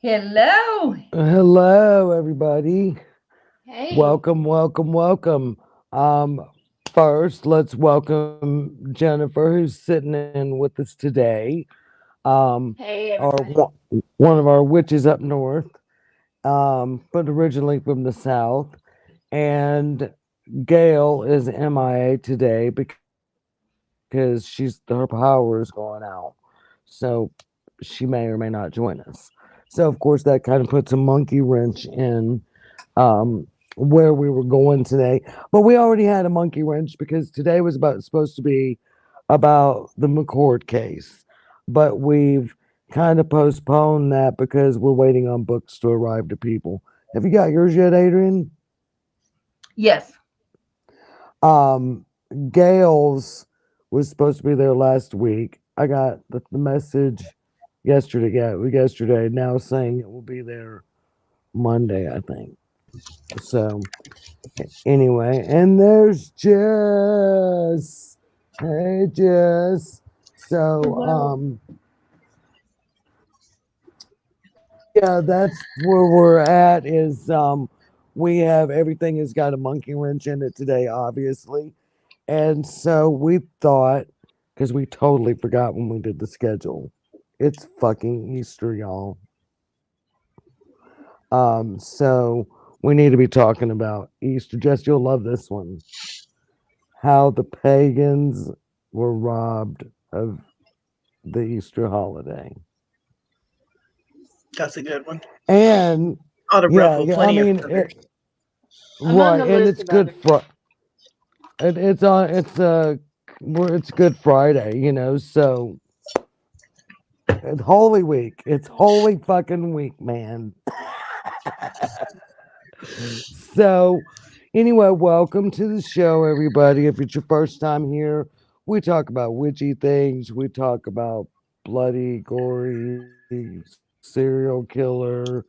Hello. Hello, everybody. Hey. Welcome. Um, First, let's welcome Jennifer, who's sitting in with us today. Hey, Our everybody. one of our witches up north, but originally from the south. And Gail is MIA today because her power is going out. So she may or may not join us. So of course that kind of puts a monkey wrench in um, where we were going today. But we already had a monkey wrench because today was supposed to be about the McCord case, but we've kind of postponed that because we're waiting on books to arrive to people. Have you got yours yet, Adrian? Yes. Um, Gail's was supposed to be there last week. I got the message yesterday. Yeah, yesterday. Now saying it will be there Monday, I think. So anyway, and there's Jess. Hey, Jess. So, Hello. yeah, that's where we're at. We have everything has got a monkey wrench in it today, obviously, and so we thought because we totally forgot when we did the schedule. It's fucking Easter, y'all. So we need to be talking about Easter. Jess, you'll love this one. How the pagans were robbed of the Easter holiday. That's a good one. And Ought to ruffle yeah, I plenty of mean, feathers. I'm on right, the and list it's about Good it. it's on, it's Good Friday, so it's Holy Week. It's Holy fucking week, man. So, anyway, welcome to the show, everybody. If it's your first time here, we talk about witchy things. We talk about bloody, gory, serial killer.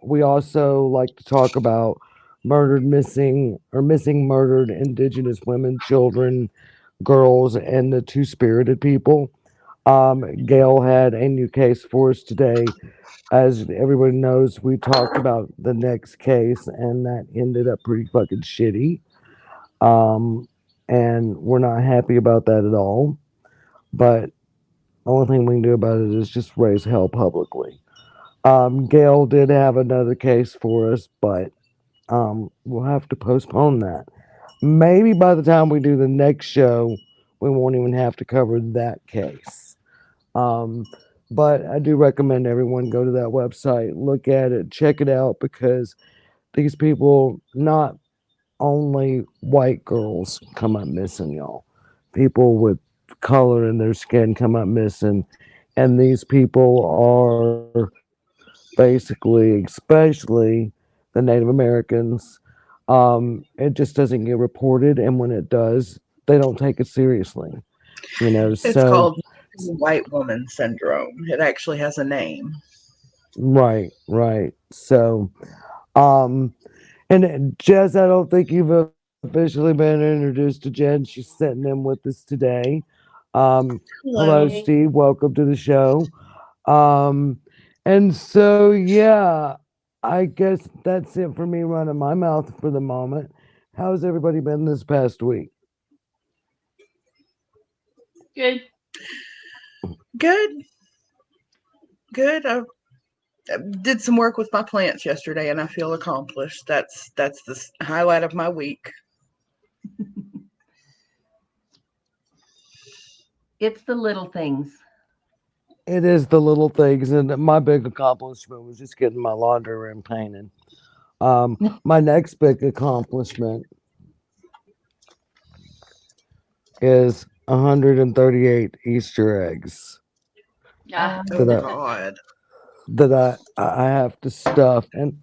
We also like to talk about missing, murdered Indigenous women, children, girls, and the two spirited people. Gail had a new case for us today. As everybody knows, we talked about the next case, and that ended up pretty fucking shitty. Um, and we're not happy about that at all. But the only thing we can do about it is just raise hell publicly. Gail did have another case for us, but we'll have to postpone that. Maybe by the time we do the next show, we won't even have to cover that case. Um, but I do recommend everyone go to that website, look at it, check it out because these people, not only white girls, come up missing, y'all. People with color in their skin come up missing, and these people are basically, especially the Native Americans. It just doesn't get reported, and when it does, they don't take it seriously. It's So called white woman syndrome. It actually has a name. right. So, um, and Jess, I don't think you've officially been introduced to Jen. She's sitting in with us today. Hello, Hello. Steve. Hey. Welcome to the show. Um, and so, yeah, I guess that's it for me running my mouth for the moment. How's everybody been this past week? Good. Good, good. I did some work with my plants yesterday, and I feel accomplished. That's the highlight of my week. It's the little things. It is the little things, and my big accomplishment was just getting my laundry room painted. My next big accomplishment is 138 Easter eggs Ah, Oh that I God. I have to stuff. And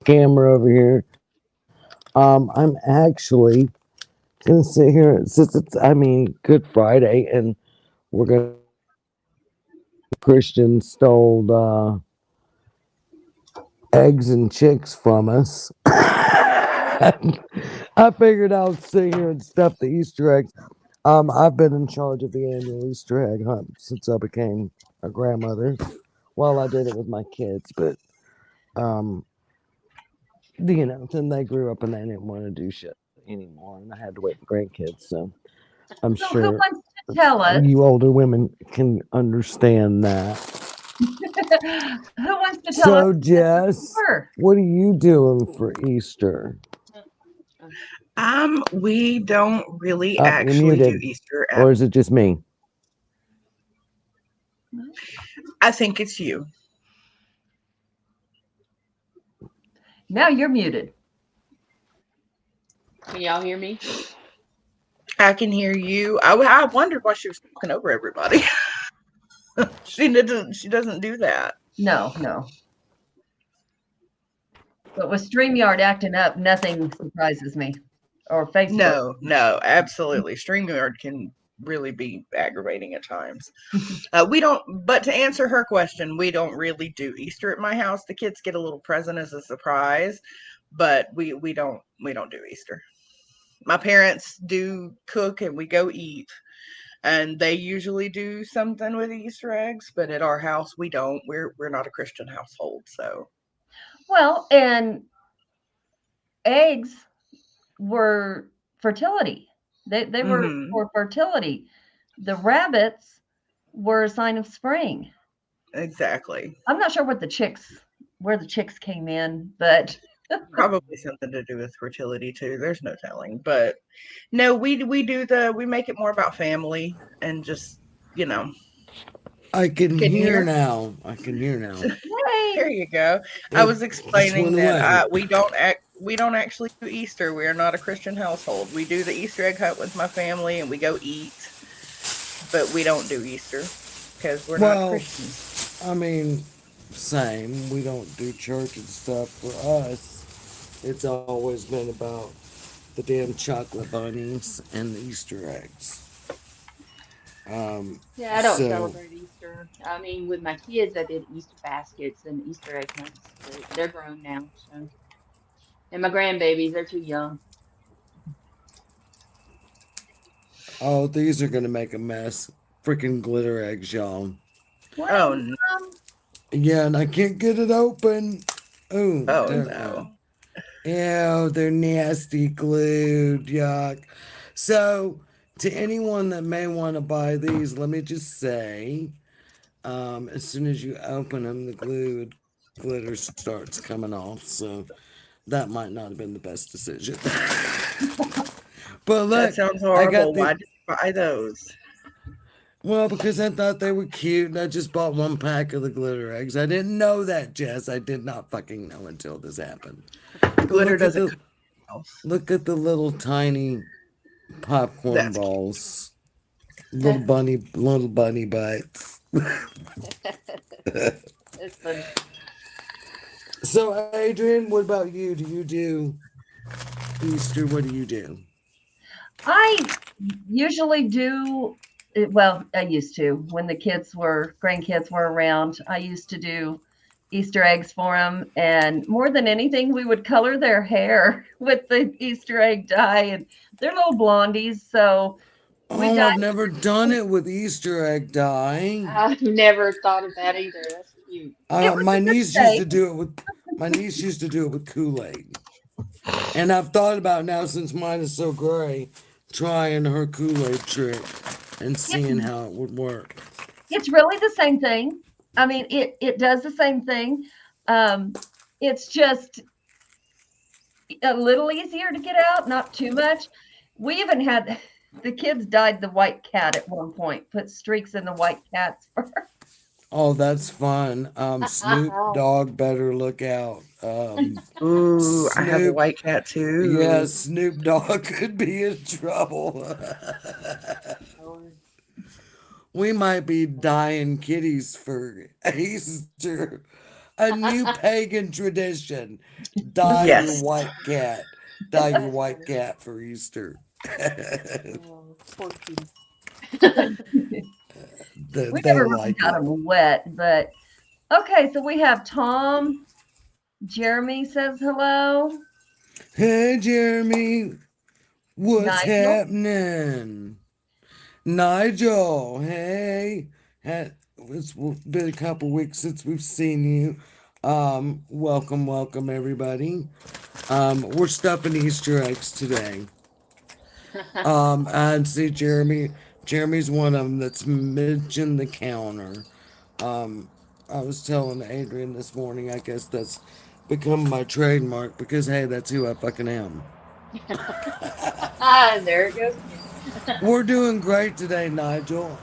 camera over here. I'm actually gonna sit here since it's Good Friday, and we're gonna Christian stole eggs and chicks from us. I figured I'll sit here and stuff the Easter eggs. I've been in charge of the annual Easter egg hunt since I became a grandmother. Well, I did it with my kids, but um, then they grew up and they didn't want to do shit anymore, and I had to wait for grandkids. So I'm So who sure wants to tell us? you older women can understand that. Who wants to tell us So, Jess, her? what are you doing for Easter? We don't really Up, you're actually do muted, Easter at. or is it just me? I think it's you. Now you're muted. Can y'all hear me? I can hear you. I wondered why she was talking over everybody. She doesn't do that. No. But with StreamYard acting up, nothing surprises me. Or Facebook. No, absolutely. StreamYard can really be aggravating at times. We don't, but to answer her question, we don't really do Easter at my house. The kids get a little present as a surprise, but we don't do Easter. My parents do cook and we go eat, and they usually do something with Easter eggs, but at our house we don't. We're not a Christian household, so. Well, and eggs were fertility. They were Mhm. for fertility. The rabbits were a sign of spring. Exactly. I'm not sure where the chicks came in, but Probably something to do with fertility too. There's no telling, but no, we make it more about family and just you know. I can Can hear hear. now. I can hear now. hey, There you go. I It was just explaining went that away. we don't actually do Easter. We are not a Christian household. We do the Easter egg hunt with my family and we go eat, but we don't do Easter because we're not Well, Christians. I mean, same. We don't do church and stuff. For us, it's always been about the damn chocolate bunnies and the Easter eggs. Yeah, I don't So, celebrate Easter. I mean, with my kids, I did Easter baskets and Easter egg hunts, but they're grown now, so. And my grandbabies, they're too young. oh, these are gonna make a mess. Freaking glitter eggs, y'all. what Oh is no! Yeah, and I can't get it open. Oh, Oh there. no! Ew, they're nasty glued. Yuck. So, to anyone that may want to buy these, let me just say, as soon as you open them, the glitter starts coming off. So, that might not have been the best decision. But That look, sounds I got horrible. the. Why did you buy those? Well, because I thought they were cute, and I just bought one pack of the glitter eggs. I didn't know that, Jess. I did not fucking know until this happened. But Glitter doesn't come else. look at the little tiny popcorn That's cute. balls, little bunny butts. That's funny. So, Adrian, what about you? Do you do Easter? What do you do? I usually do well, I used to when the grandkids were around. I used to do Easter eggs for them, and more than anything, we would color their hair with the Easter egg dye, and they're little blondies, so we Oh, I've dyed. never done it with Easter egg dye. I've never thought of that either. That's cute. It was My a niece used to mistake. do it with Kool-Aid. And I've thought about now since mine is so gray, trying her Kool-Aid trick and It's seeing how it would work. it's really the same thing. I mean, it does the same thing. It's just a little easier to get out, not too much. We even had the kids dyed the white cat at one point, put streaks in the white cat's fur. Oh, that's fun. Snoop Dogg better look out. Ooh, I have a Snoop, white cat yeah, too. Snoop Dogg could be in trouble. Lord. We might be dying kitties for Easter. A new pagan tradition. Dye your Yes, white cat. Dye your That's white funny. cat for Easter. Oh, poor kitty. We They never really like got it. them wet, but okay. So we have Tom. Jeremy says hello. Hey, Jeremy, what's Nigel. happening? Nigel, hey. It's been a couple weeks since we've seen you. Welcome, welcome, everybody. We're stuffing Easter eggs today. I see Jeremy. Jeremy's one of them that's mentioned the counter. Um, I was telling Adrian this morning, I guess that's become my trademark because, hey, that's who I fucking am. There it goes again. We're doing great today, Nigel.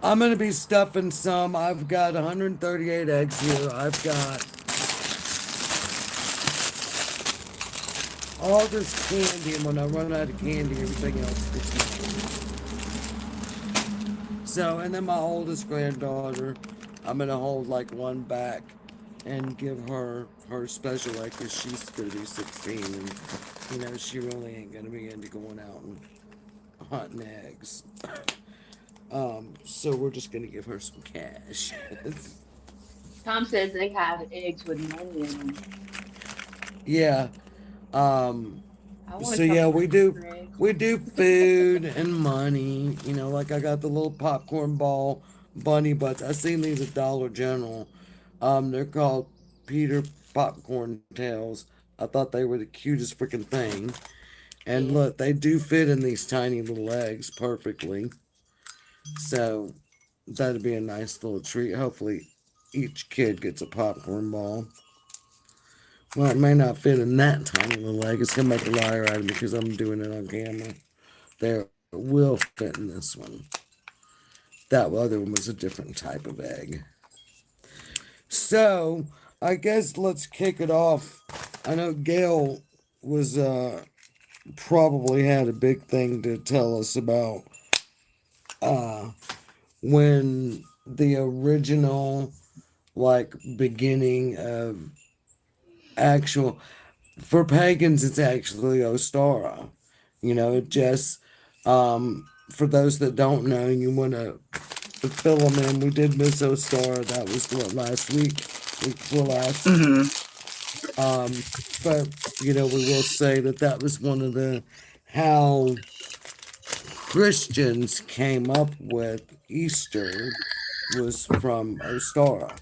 I'm going to be stuffing some. I've got 138 eggs here. I've got all this candy, and when I run out of candy, everything else gets mine. So, and then my oldest granddaughter, I'm going to hold like one back and give her special egg because she's going to be 16, and she really ain't going to be into going out and hunting eggs. So we're just going to give her some cash. Tom says they have eggs with money in them. Yeah. Um, I want a so yeah, couple of we do Easter eggs. we do food and money. Like I got the little popcorn ball bunny butts. I seen these at Dollar General. They're called Peter Popcorn Tails. I thought they were the cutest freaking thing. And Yeah. look, they do fit in these tiny little eggs perfectly. So that'd be a nice little treat. Hopefully, each kid gets a popcorn ball. Well, it may not fit in that tiny little egg. It's gonna make a liar out of me because I'm doing it on camera. There it will fit in this one. That other one was a different type of egg. So I guess let's kick it off. I know Gail was probably had a big thing to tell us about uh, when the original like beginning of actual for pagans it's actually Ostara. It just for those that don't know, you want to fill them in. We did Miss Ostara. That was what last week, week before Yep. last. Hmm. But we will say that that was one of the how Christians came up with Easter was from Ostara.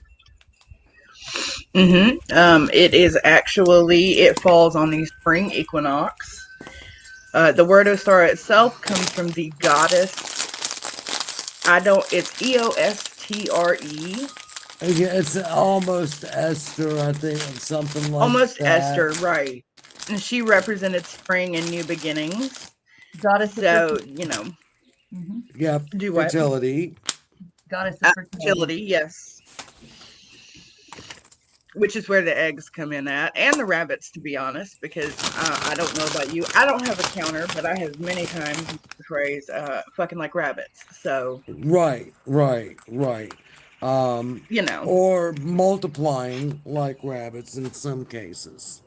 It is actually, it falls on the spring equinox. The word Ostara itself comes from the goddess. It's Eostre. Yeah, it's almost Esther, I think, or something like Almost that. Esther, right. And she represented spring and new beginnings. Goddess of So, fertility. Hmm. Yeah, do what? fertility. Goddess of fertility. Fertility, yes. Which is where the eggs come in at, and the rabbits, to be honest, because I don't know about you. I don't have a counter, but I have many times used the phrase fucking like rabbits. So, Right, right, right. Um, you know. or multiplying like rabbits in some cases.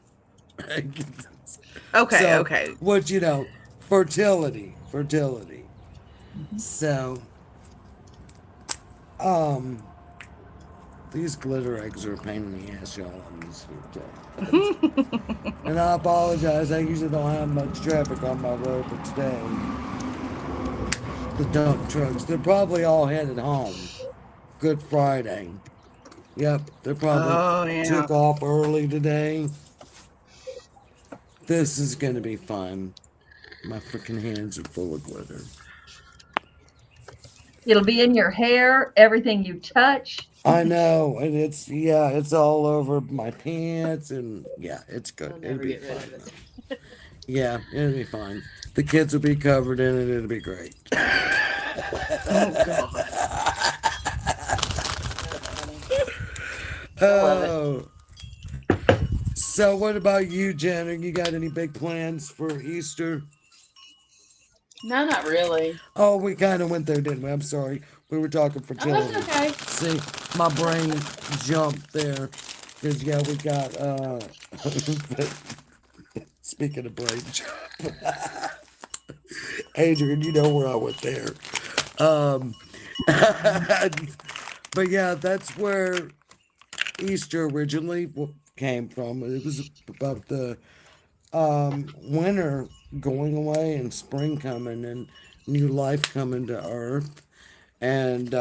Okay, So, okay. what fertility, fertility. Hmm. So, um, these glitter eggs are a pain in the ass, y'all. I'm just here to tell you. And I apologize. I usually don't have much traffic on my road, but today the dump trucks, they're probably all headed home. Good Friday. Yep, they probably Oh, yeah. took off early today. This is gonna be fun. My freaking hands are full of glitter. It'll be in your hair, everything you touch. I know, and it's all over my pants, and yeah, it's good. You'll It'll never be get rid fun of it. though. Yeah, it'll be fine. The kids will be covered in it. It'll be great. Oh, God. That's funny. I love it. Oh, so what about you, Jenna? You got any big plans for Easter? No, not really. Oh, we kind of went there, didn't we? I'm sorry. We were talking Oh, that's fertility. okay. See, my brain jumped there. Because, yeah, we got, speaking of brain jump, Adrian, you know where I went there. Um, but yeah, that's where Easter originally came from. It was about the winter going away and spring coming and new life coming to Earth. And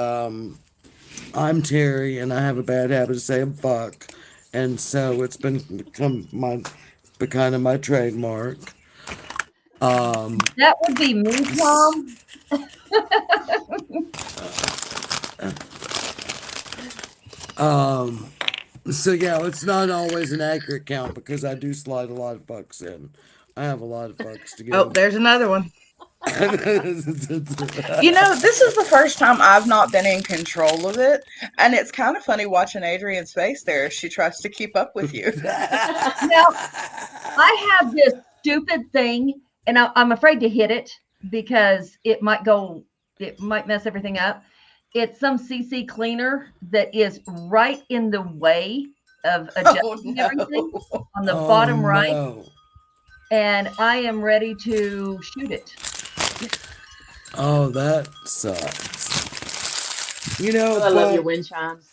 I'm Terry, and I have a bad habit of saying fuck, and so it's been become my, kind of my trademark. Um, That would be me, Tom. um, so yeah, it's not always an accurate count because I do slide a lot of fucks in. I have a lot of fucks to Oh, give. there's another one. This is the first time I've not been in control of it. And it's kind of funny watching Adrian's face there as she tries to keep up with you. Now, I have this stupid thing, and I'm afraid to hit it because it might mess everything up. It's some CC cleaner that is right in the way of Oh, adjusting everything no. on the Oh bottom right, no. and I am ready to shoot it. Oh, that sucks. Oh, I love your But wind chimes.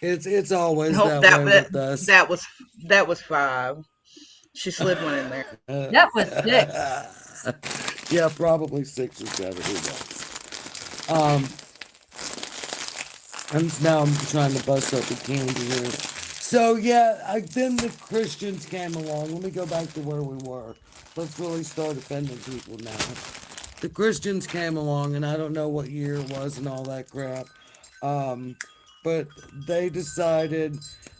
it's always Nope, that way with us. that was that was five. She slid one in there. That was six. Yeah, probably 6 or 7. Who knows? And now I'm trying to bust up the candy here. So yeah, then the Christians came along. Let me go back to where we were. Let's really start offending people now. The Christians came along, and I don't know what year it was and all that crap. Um, but they decided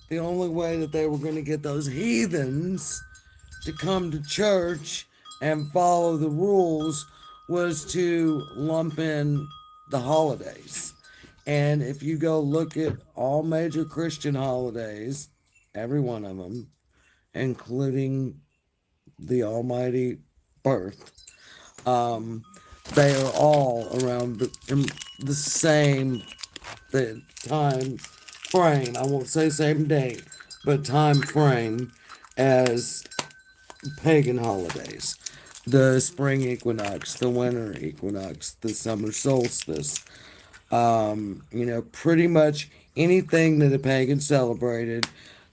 the only way that they were going to get those heathens to come to church and follow the rules was to lump in the holidays. And if you go look at all major Christian holidays, every one of them, including the almighty birth, um, they are all around the same the time frame. I won't say same date, but time frame as pagan holidays. The spring equinox, the winter equinox, the summer solstice. Pretty much anything that the pagans celebrated,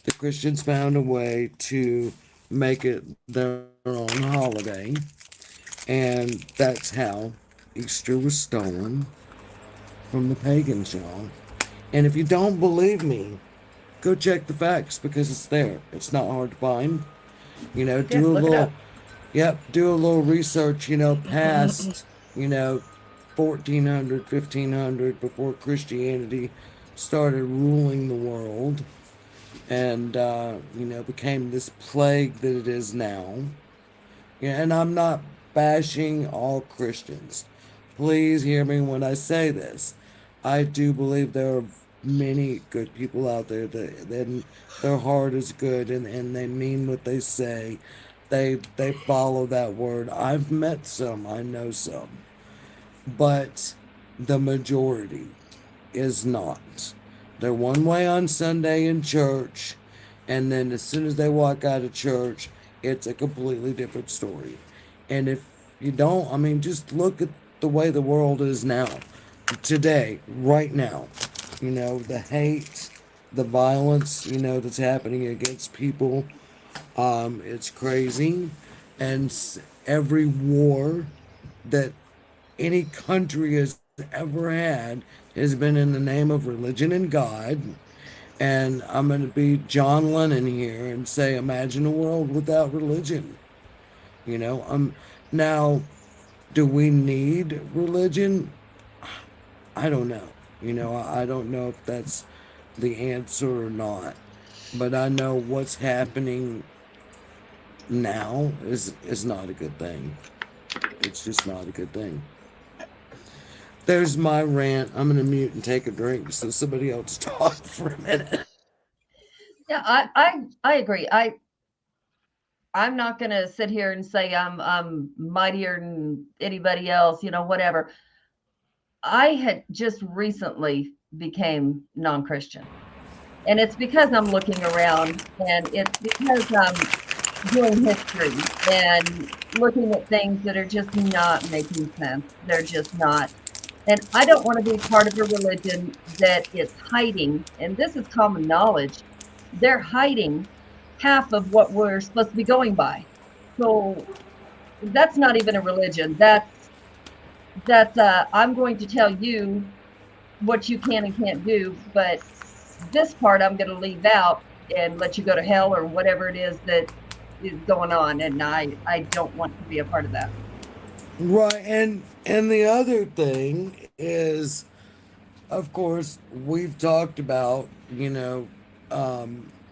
the Christians found a way to make it their own holiday. And that's how Easter was stolen from the pagans, y'all. And if you don't believe me, go check the facts because it's there. It's not hard to find. Yeah, Do a look it little, up. yep, do a little research, past, you know, 1400, 1500, before Christianity started ruling the world and, became this plague that it is now. Yeah, and I'm not bashing all Christians. Please hear me when I say this. I do believe there are many good people out there that their heart is good and they mean what they say. They follow that word. I've met some, I know some. But the majority is not. They're one way on Sunday in church, and then as soon as they walk out of church, it's a completely different story. And if you don't, I mean, just look at the way the world is now, today, right now. The hate, the violence, that's happening against people. It's crazy. And every war that any country has ever had has been in the name of religion and God. And I'm going to be John Lennon here and say, imagine a world without religion. Now, do we need religion? I don't know. I don't know if that's the answer or not. But I know what's happening now is not a good thing. It's just not a good thing. There's my rant. I'm gonna mute and take a drink so somebody else talk for a minute. Yeah, I agree. I'm not going to sit here and say I'm mightier than anybody else, whatever. I had just recently became non-Christian. And it's because I'm looking around and it's because I'm doing history and looking at things that are just not making sense. They're just not. And I don't want to be part of a religion that is hiding, and this is common knowledge, they're hiding half of what we're supposed to be going by. So that's not even a religion. That's I'm going to tell you what you can and can't do, but this part I'm going to leave out and let you go to hell or whatever it is that is going on, and I don't want to be a part of that. Right, and the other thing is, of course, we've talked about,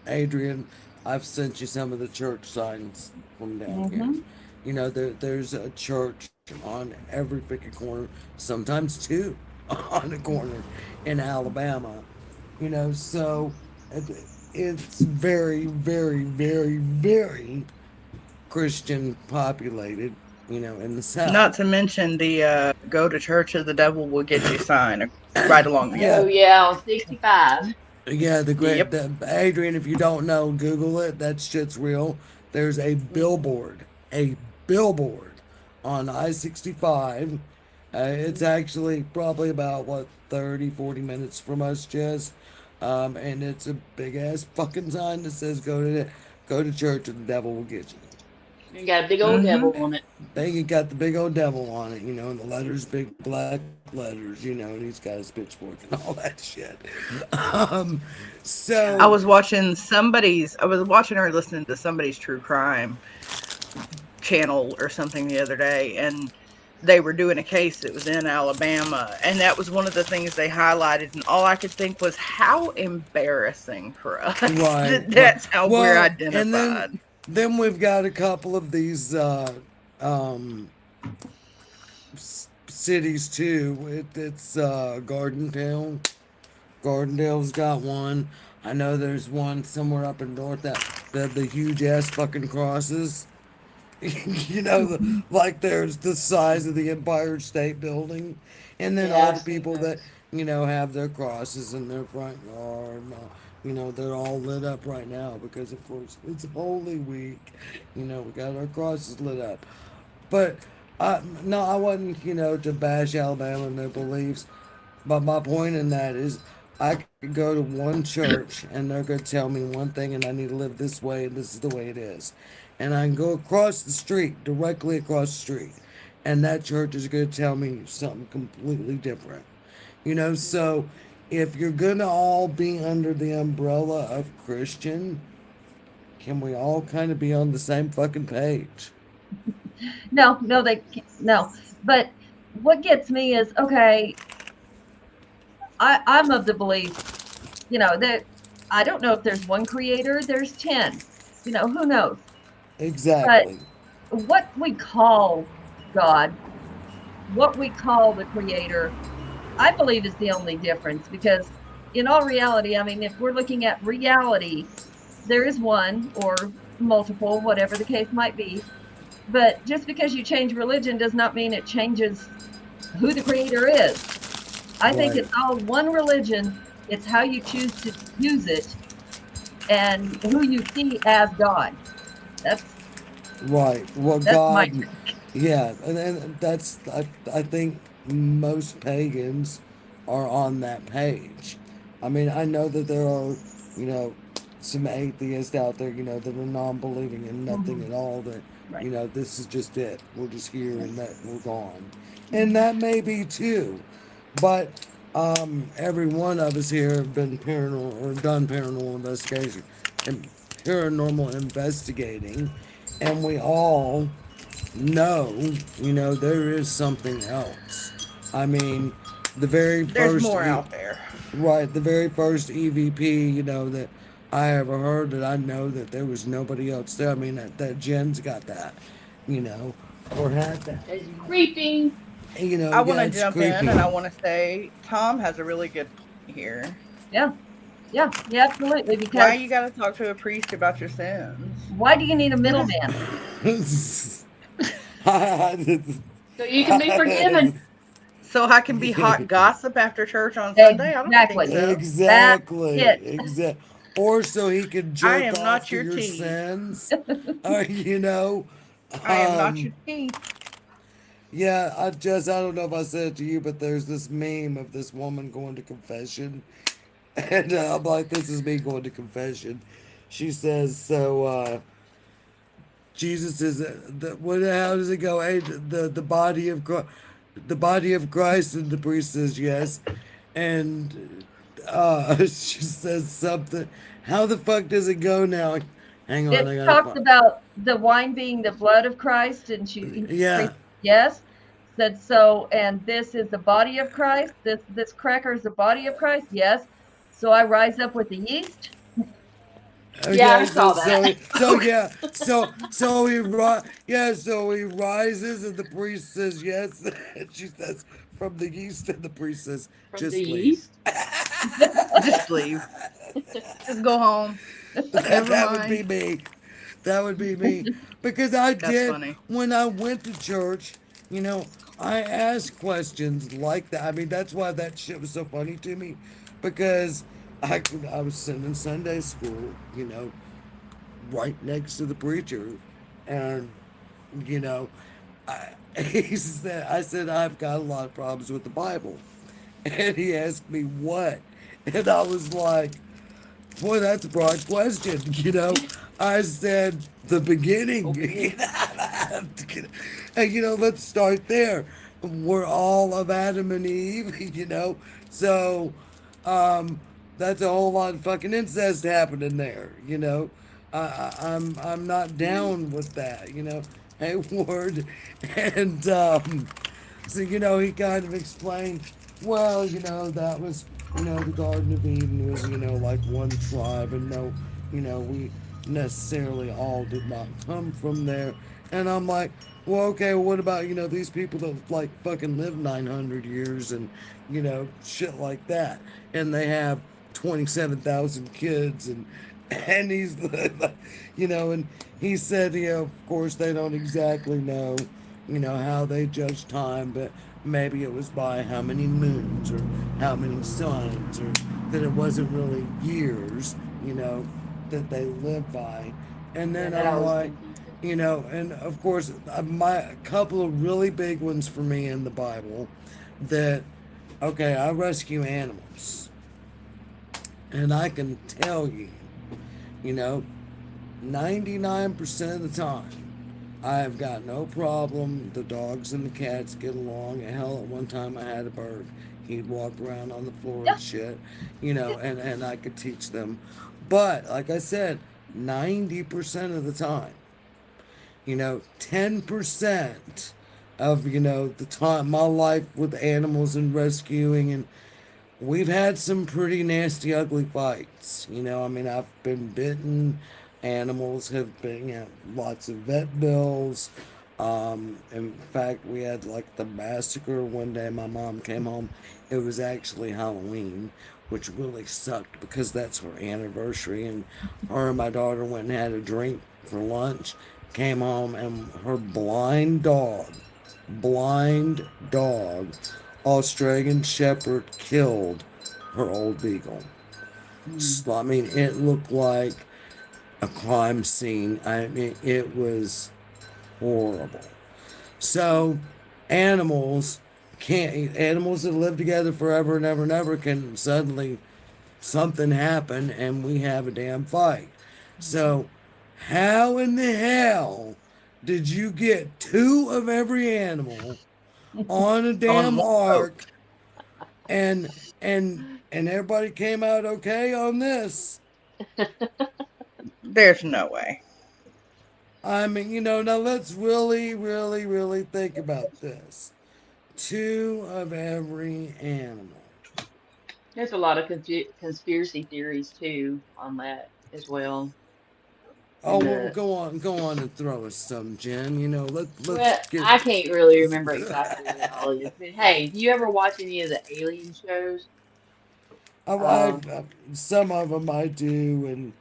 Adrian, I've sent you some of the church signs from down here. Hmm. There's a church on every freaking corner, sometimes two on a corner in Alabama. So it- it's very, very, very, very Christian populated, in the Not South. to mention the go to church or the devil will get you sign right along the Oh Yeah, corner. yeah, on 65. yeah, Yep. Adrian, if you don't know, Google it. That shit's real. There's a billboard on I-65. It's actually probably about, what, 30, 40 minutes from us, Jess. And it's a big ass fucking sign that says go to church or the devil will get you. And got a big old Mm-hmm. devil on it. They got the big old devil on it, and the letters big black letters, and he's got his pitchfork and all that shit. Um, so I was watching or listening to somebody's true crime channel or something the other day, and they were doing a case that was in Alabama, and that was one of the things they highlighted, and all I could think was how embarrassing for us right, that that's how we're well, and identified. then we've got a couple of these um, cities too. It's Gardentown. Gardendale's got one. I know there's one somewhere up in north that the huge ass fucking crosses. Like there's the size of the Empire State Building, and then Yeah, all the I've seen people that those. have their crosses in their front yard. They're all lit up right now because, of course, it's Holy Week. We got our crosses lit up. But no, I wasn't, to bash Alabama and their beliefs. But my point in that is, I could go to one church and they're going to tell me one thing, and I need to live this way, and this is the way it is. And I can go across the street, directly across the street, and that church is going to tell me something completely different. Hmm. So if you're going to all be under the umbrella of Christian, can we all kind of be on the same fucking page? No, no, no. But what gets me is okay. I'm of the belief, that I don't know if there's one creator, there's 10. Who knows? But Exactly. what we call God, what we call the creator, I believe is the only difference because in all reality, I mean, if we're looking at reality, there is one or multiple, whatever the case might be. But just because you change religion does not mean it changes who the creator is. I think Right. it's all one religion. It's how you choose to use it and who you see as God. That's Right. Well, that's my God, take. yeah, and I think most pagans are on that page. I mean, I know that there are, you know, some atheists out there, that are non-believing in nothing Hmm. at all. That, Right. this is just it. We're just here Right. and that we're gone, and Hmm. that may be too. But every one of us here have been paranormal or done paranormal investigation and paranormal investigating, and we all know, there is something else. I mean, the very There's first, more out there. right, the very first EVP, that I ever heard, that I know that there was nobody else there. I mean, that Jen's got that, you know, or had that. It's creepy. I want Yeah, to it's jump in and creepy. I want to say Tom has a really good point here. Yeah. Yeah. Yeah. Absolutely. Why Because you got to talk to a priest about your sins? why do you need a Who does middleman? So you can be forgiven. so I can be hot gossip after church on Sunday? I don't think Exactly. so. That's Exactly, it. or so he could I jerk am off not to your your tea. sins, or I am not your um, tea. yeah. I don't know if I said it to you, but there's this meme of this woman going to confession, and I'm like, this is me going to confession. She says, so Jesus is what? How does it go? Hey, the body of Christ, and the priest says yes. and she says something. How the fuck does it go now? Hang on, It I gotta talks find. about the wine being the blood of Christ, and Yeah. yes, said so, and this is the body of Christ. This cracker is the body of Christ. Yes. So I rise up with the yeast. Yeah, I Okay, saw that. Okay. so he rises, and the priest says yes, and she says from the east, and the priest says From the just leave. yeast. Just leave. Just go home. that Never that would be mind. me. That would be me. Because I That's did funny. when I went to church, you know, I asked questions like that. I mean, that's why that shit was so funny to me. Because I was sitting in Sunday school, right next to the preacher. And, you know, I said, I've got a lot of problems with the Bible. And he asked me what? And I was like, boy, that's a broad question. I said the beginning. Okay. And let's start there. We're all of Adam and Eve. So um, that's a whole lot of fucking incest happening there. I'm not Yeah. down with that. Hey Ward, and so, he kind of explained, well, that was, the Garden of Eden was, like one tribe, and no, we necessarily all did not come from there. And I'm like, well, okay, well, what about, these people that, like, fucking live 900 years and, shit like that? And they have 27,000 kids, and he's, and he said, of course, they don't exactly know how they judge time, but maybe it was by how many moons or how many suns, or that it wasn't really years, that they live by. And Yeah, then that I'm always like, confuses. and of course, my a couple of really big ones for me in the Bible that, okay, I rescue animals, and I can tell you, you know, 99% of the time, I have got no problem. The dogs and the cats get along. Hell, at one time I had a bird. He'd walk around on the floor Yeah. and shit, and I could teach them. But, like I said, 90% of the time, 10% of, the time, my life with animals and rescuing, and we've had some pretty nasty, ugly fights. I mean, I've been bitten. Animals have been, lots of vet bills. In fact, we had like the massacre one day. My mom came home. It was actually Halloween, which really sucked because that's her anniversary. And her and my daughter went and had a drink for lunch. Came home, and her blind dog, Australian Shepherd, killed her old beagle. Mm. So, I mean, it looked like a crime scene. I mean, it was horrible. So, animals animals that live together forever and ever and ever can suddenly something happen and we have a damn fight. So, how in the hell did you get two of every animal on a On damn one boat. ark, and and everybody came out okay on this? There's no way. I mean, now let's really, really, really think about this. Two of every animal. There's a lot of conspiracy theories too on that as well. Oh And well, the go on and throw us some, Jen. Let's well, get. I can't really remember exactly what it all is. But hey, do you ever watch any of the alien shows? Um, Some of them I do, and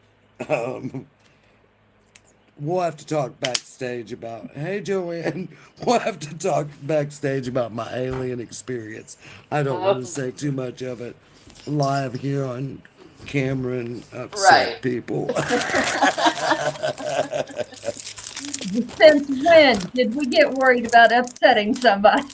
we'll have to talk backstage about. Hey, Joanne, we'll have to talk backstage about my alien experience. I don't want to oh, say too much of it live here on camera and right. upset people. Since when did we get worried about upsetting somebody?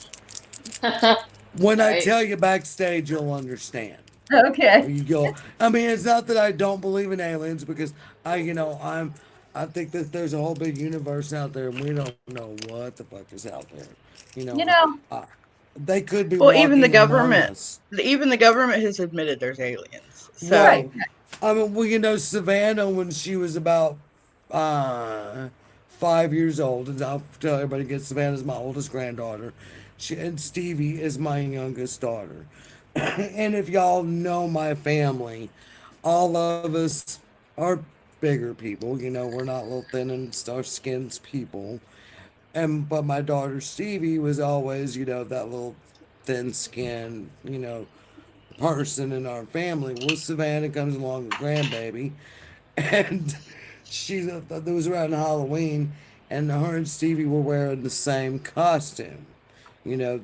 When I Right. tell you backstage, you'll understand. Okay. You go. I mean, it's not that I don't believe in aliens, because I think that there's a whole big universe out there, and we don't know what the fuck is out there. You know, You know, I, They could be Well, even the walking among government, us. even the government has admitted there's aliens. So Right. Well, I mean, well, Savannah, when she was about uh, 5 years old, and I'll tell everybody again, Savannah's my oldest granddaughter, and Stevie is my youngest daughter. And if y'all know my family, all of us are bigger people. We're not little thin and star skins people. And but my daughter Stevie was always, that little thin skin, person in our family. Well, Savannah comes along, the grandbaby, and that was around Halloween, and her and Stevie were wearing the same costume, you know,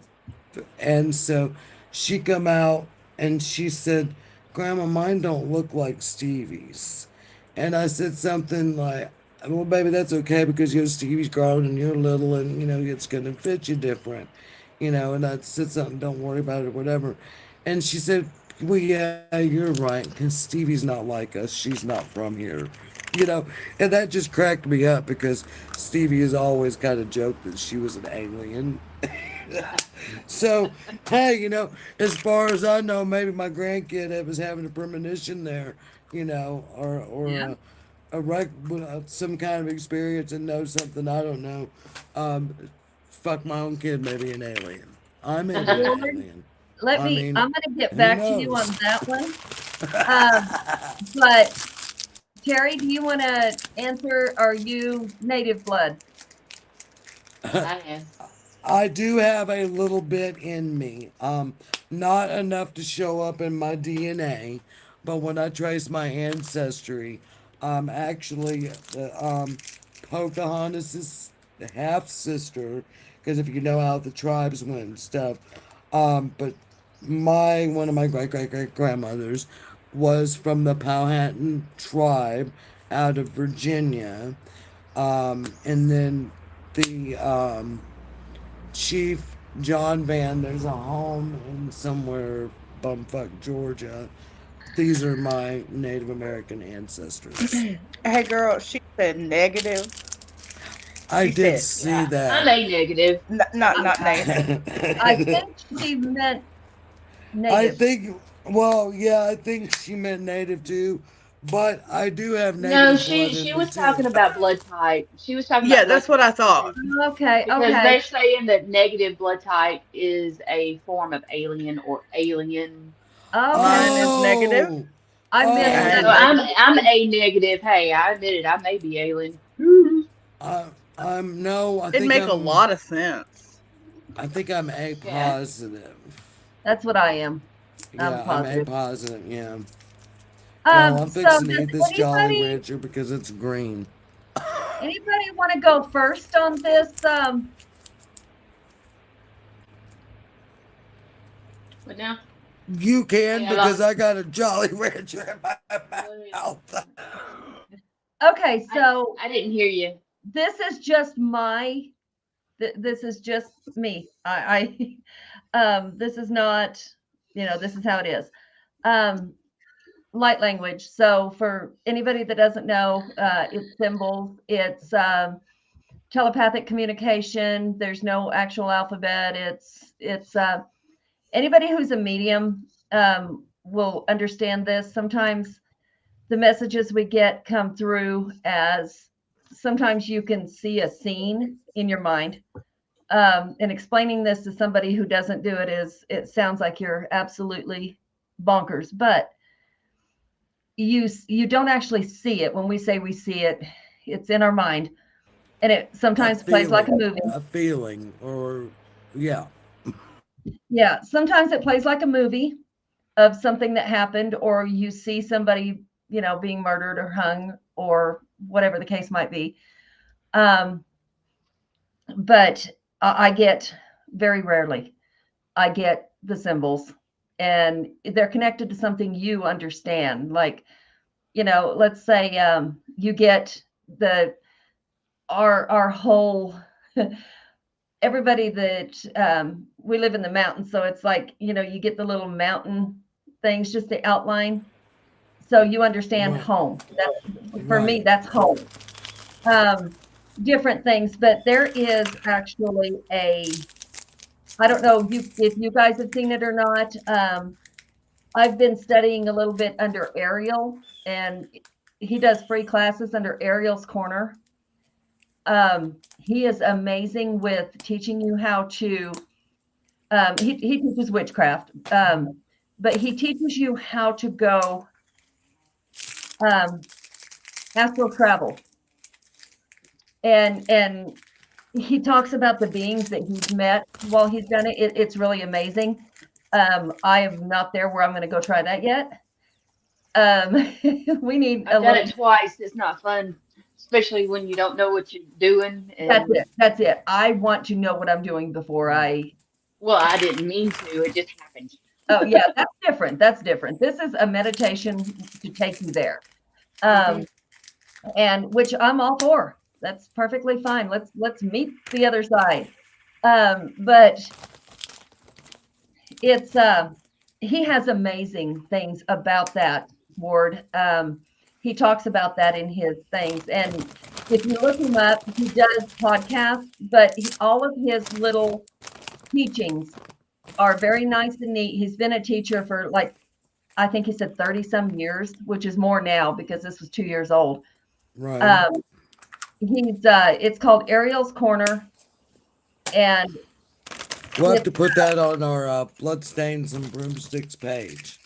and so she come out and she said, "Grandma, mine don't look like Stevie's," and I said something like, "Well, baby, that's okay because Stevie's grown and you're little, and it's gonna fit you different." And I said something, "Don't worry about it," or whatever. And she said, "Well, yeah, you're right, because Stevie's not like us. She's not from here." You know, and that just cracked me up because Stevie has always kind of joked that she was an alien. So, hey, as far as I know, maybe my grandkid was having a premonition there, or Yeah. some kind of experience and knows something I don't know. Um, Fuck, my own kid, maybe an alien. I may be an George, alien. I I'm mean, going to get who back to you knows? on that one. Um, but Terry, do you want to answer? Are you native blood? I am. I do have a little bit in me. Not enough to show up in my DNA, but when I trace my ancestry, actually, Pocahontas' half sister, because if you know how the tribes went and stuff, but one of my great great great grandmothers was from the Powhatan tribe out of Virginia, and then the Chief John Van. There's a home in somewhere bumfuck Georgia. These are my Native American ancestors. hey, girl, she said negative. I She did said see Yeah, I'm that. a negative. not I, not native. I think she meant I native. think, well, yeah, I think she meant native too, but I do have No, negative she blood in she me was talking too. about blood type. She was talking about Yeah, blood that's what I type thought. Okay, because okay, they're saying that negative blood type is a form of alien or alien. okay. Mine is negative. Oh, I missed I that. So am oh, negative. I'm a negative. Hey, I admit it. I may be alien. I'm no, It'd make a lot of sense. I think I'm A Yeah. positive. That's what I am. I'm Yeah, I'm A positive. positive. Yeah. Y'all, I'm So fixing to does eat this Jolly anybody Rancher because it's green. anybody want to go first on this? But now, You hey, can I because lost. I got a Jolly Rancher in my Let me mouth. Okay, I so I didn't hear you. this is just this is just me. This is not, this is how it is. Um, light language. So for anybody that doesn't know, it's symbols. It's telepathic communication. There's no actual alphabet. It's anybody who's a medium will understand this. Sometimes the messages we get come through as sometimes you can see a scene in your mind. And explaining this to somebody who doesn't do it it sounds like you're absolutely bonkers, but you don't actually see it. When we say we see it, it's in our mind, and it A sometimes plays like a feeling, movie. a feeling, or yeah, Yeah, sometimes it plays like a movie of something that happened, or you see somebody, being murdered or hung or whatever the case might be. Um, but I get very rarely, I get the symbols, and they're connected to something you understand. Like, let's say you get the our whole everybody that we live in the mountains, so it's like you get the little mountain things, just the outline, so you understand right, home. That's for me, right. that's home. um, Different things, but there is actually a I don't know if you guys have seen it or not. I've been studying a little bit under Ariel, and he does free classes under Ariel's Corner. He is amazing with teaching you how to. He teaches witchcraft, but he teaches you how to go um, astral travel, and he talks about the beings that he's met while he's done it. It's really amazing. I am not there where I'm going to go try that yet. We need a I've done little. it twice. It's not fun, especially when you don't know what you're doing. That's And it. That's it. I want to know what I'm doing before I. well, I didn't mean to. It just happened. Oh yeah, that's different. That's different. This is a meditation to take you there, Hmm. um, and which I'm all for. That's perfectly fine. Let's meet the other side. But it's he has amazing things about that, Ward. He talks about that in his things, and if you look him up, he does podcasts, but all of his little teachings are very nice and neat. He's been a teacher for like I think he said 30 some years, which is more now because this was 2 years old. Right. Um, he's it's called Ariel's Corner, and We'll have it to put that on our Bloodstains and Broomsticks page.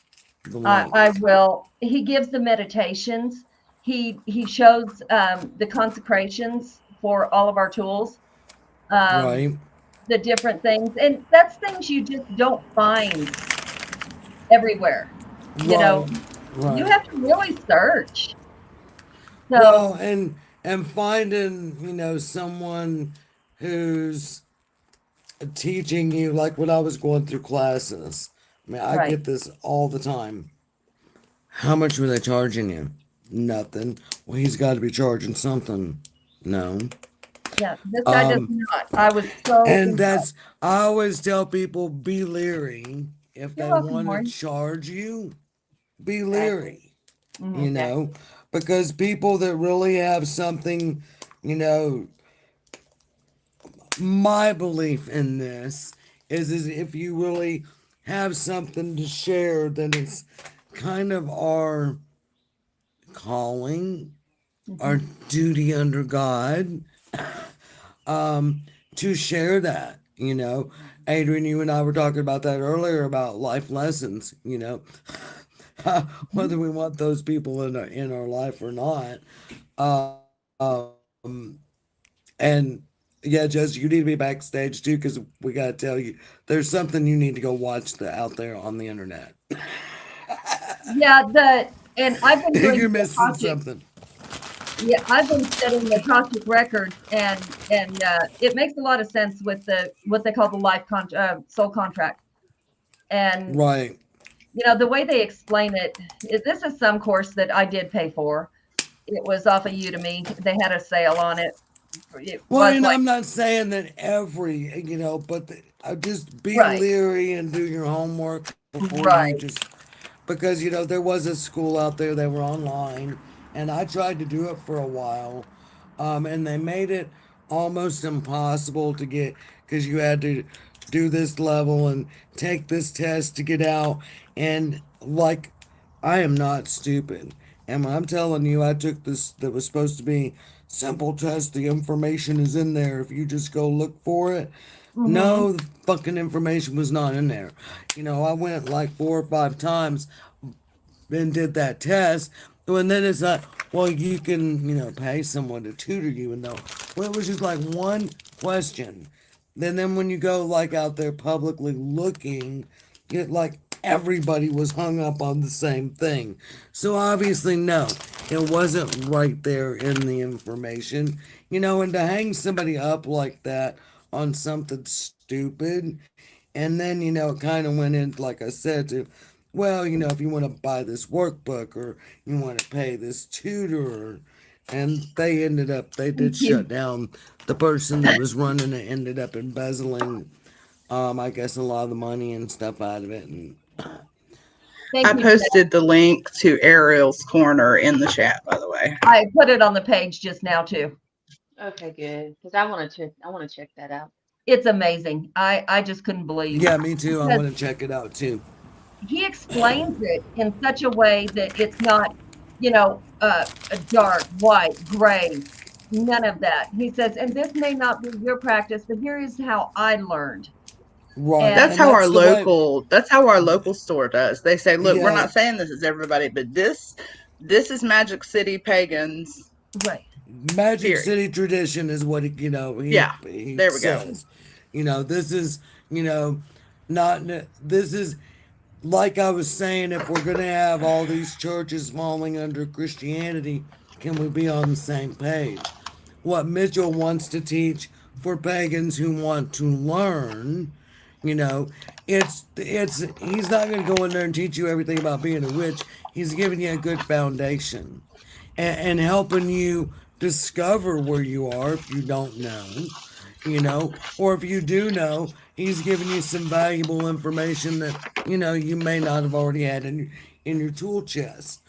The I link. will. He gives the meditations. He shows the consecrations for all of our tools, um, Right. the different things, and that's things you just don't find everywhere. You know, Right. you Right. have to really search. So Well, and finding, someone who's teaching you, like when I was going through classes. I mean, I right, get this all the time. How much were they charging you? Nothing. Well, he's got to be charging something. No. yeah, this guy does Um, not. I was so and impressed. I always tell people, be leery. If You're they welcome, want to Warren. charge you, be Exactly. leery, Hmm. you Exactly. know, because people that really have something, you know, my belief in this is if you really have something to share, then it's kind of our calling, our Hmm. duty under God, to share that. Adrian, you and I were talking about that earlier about life lessons. Whether we want those people in our life or not. And yeah, Jess, you need to be backstage too because we got to tell you there's something you need to go watch out there on the internet. Yeah, and I've been You're doing the missing Akashic. something. Yeah, I've been studying the Akashic records, and it makes a lot of sense with the what they call the soul contract. And Right. the way they explain it, this is some course that I did pay for. It was off of Udemy. They had a sale on it. It Well, was and like I'm not saying that but just be right, leery and do your homework before you right. just because there was a school out there they were online, and I tried to do it for a while, and they made it almost impossible to get because you had to do this level and take this test to get out, and like I am not stupid. And when I'm telling you, I took this that was supposed to be simple test. The information is in there. If you just go look for it. Hmm. No, the fucking information was not in there. I went like 4 or 5 times and did that test. And then it's like, well, you can, pay someone to tutor you. And no, well, it was just like one question. Then when you go like out there publicly looking, like everybody was hung up on the same thing. So obviously, no, it wasn't right there in the information. And to hang somebody up like that on something stupid, and then, it kind of went in, like I said, to, well, if you want to buy this workbook or you want to pay this tutor, and they did Thank shut you. down the person that was running it, ended up embezzling, I guess, a lot of the money and stuff out of it. And I Thank you for that. posted the link to Ariel's Corner in the chat, by the way. I put it on the page just now too. Okay, good. Because I want to check. I want to check that out. It's amazing. I just couldn't believe Yeah, me too. I because want to check it out too. he explains it in such a way that it's not, a dark, white, gray, none of that. He says, and this may not be your practice, but here is how I learned. Right, And and that's the way. That's how our local store does. They say, "Look, we're Yeah, not saying this is everybody, but this is Magic City pagans." right, Magic Period. City tradition is what Yeah. he There we go. says. This is you know not this is like I was saying. If we're gonna have all these churches falling under Christianity, can we be on the same page? What Mitchell wants to teach for pagans who want to learn, you know, it's he's not going to go in there and teach you everything about being a witch. He's giving you a good foundation and helping you discover where you are if you don't know, or if you do know, he's giving you some valuable information that you may not have already had in your tool chest.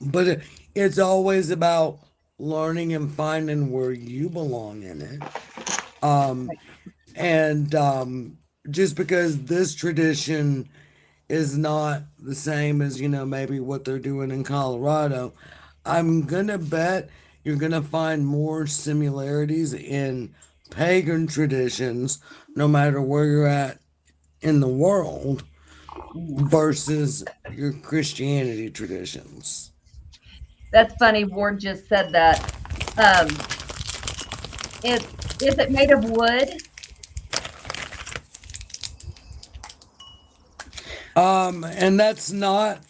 But it's always about learning and finding where you belong in it. right. And just because this tradition is not the same as, maybe what they're doing in Colorado, I'm going to bet you're going to find more similarities in pagan traditions, no matter where you're at in the world, Mhm. versus your Christianity traditions. That's funny. Ward just said that. Um, is it made of wood? And that's not,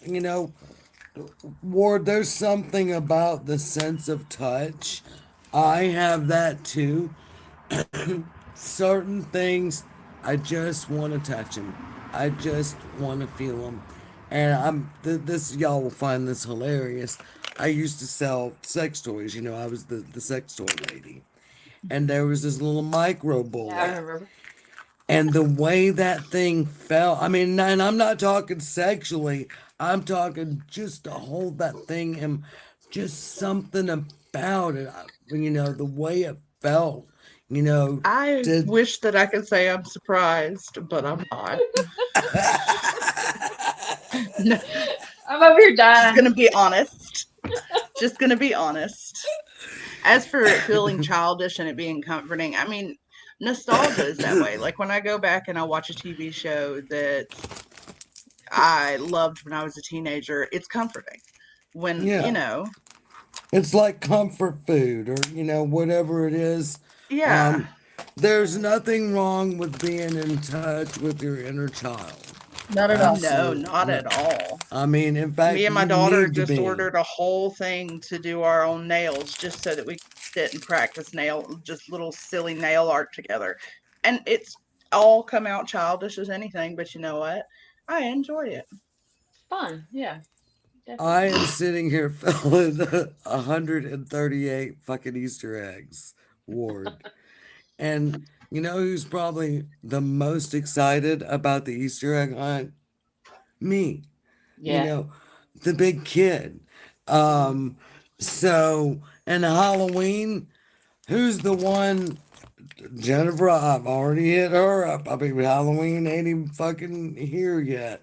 Ward, there's something about the sense of touch. I have that too. Certain things, I just want to touch them. I just want to feel them. And this, y'all will find this hilarious. I used to sell sex toys. I was the sex toy lady. And there was this little micro Yeah, I bullet. remember. And the way that thing felt, I mean, and I'm not talking sexually, I'm talking just to hold that thing and just something about it, the way it felt, you know, I to. wish that I could say I'm surprised, but I'm not. No, I'm over here just dying. gonna be honest. Just gonna be honest. As for it feeling childish and it being comforting, I mean, nostalgia is that way. Like when I go back and I watch a TV show that I loved when I was a teenager, it's comforting. When, Yeah, it's like comfort food or, whatever it is. yeah, Um, there's nothing wrong with being in touch with your inner child. Not at all. no, Absolutely. not No. at all. I mean, in Me fact, and my you daughter need to just be. ordered a whole thing to do our own nails just so that we could sit and practice just little silly nail art together. And it's all come out childish as anything, but you know what? I enjoy it. It's fun. Yeah, I definitely. am sitting here filling 138 fucking Easter eggs, Ward. And you know who's probably the most excited about the Easter egg hunt? Me. You Yeah. know, the big kid. Hmm. Um, so, and Halloween, who's the one? Jennifer, I've already hit her up. I mean, Halloween ain't even fucking here yet.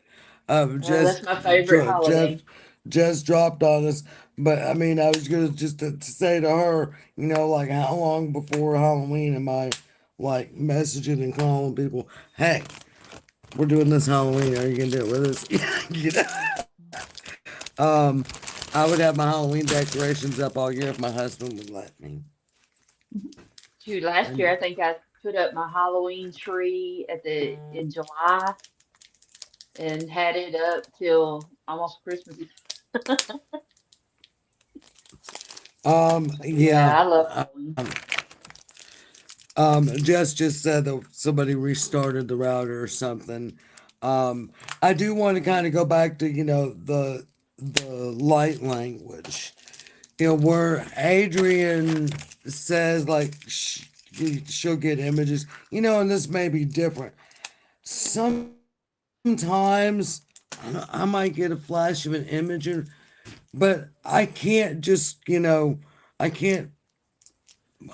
Oh, Just, that's my favorite dro- just, holiday. just dropped on us. But I mean, I was gonna just to say to her, like how long before Halloween am I like messaging and calling people? Hey, we're doing this Halloween. Are you gonna do it with us? um, I would have my Halloween decorations up all year if my husband would let me. Shoot, last year And I think I put up my Halloween tree at the in July and had it up till almost Christmas. Yeah, yeah, I love Halloween. Jess just said that somebody restarted the router or something. Um, I do want to kind of go back to the light language. Where Adrian says like she'll get images. And this may be different. Sometimes I might get a flash of an image, but I can't just I can't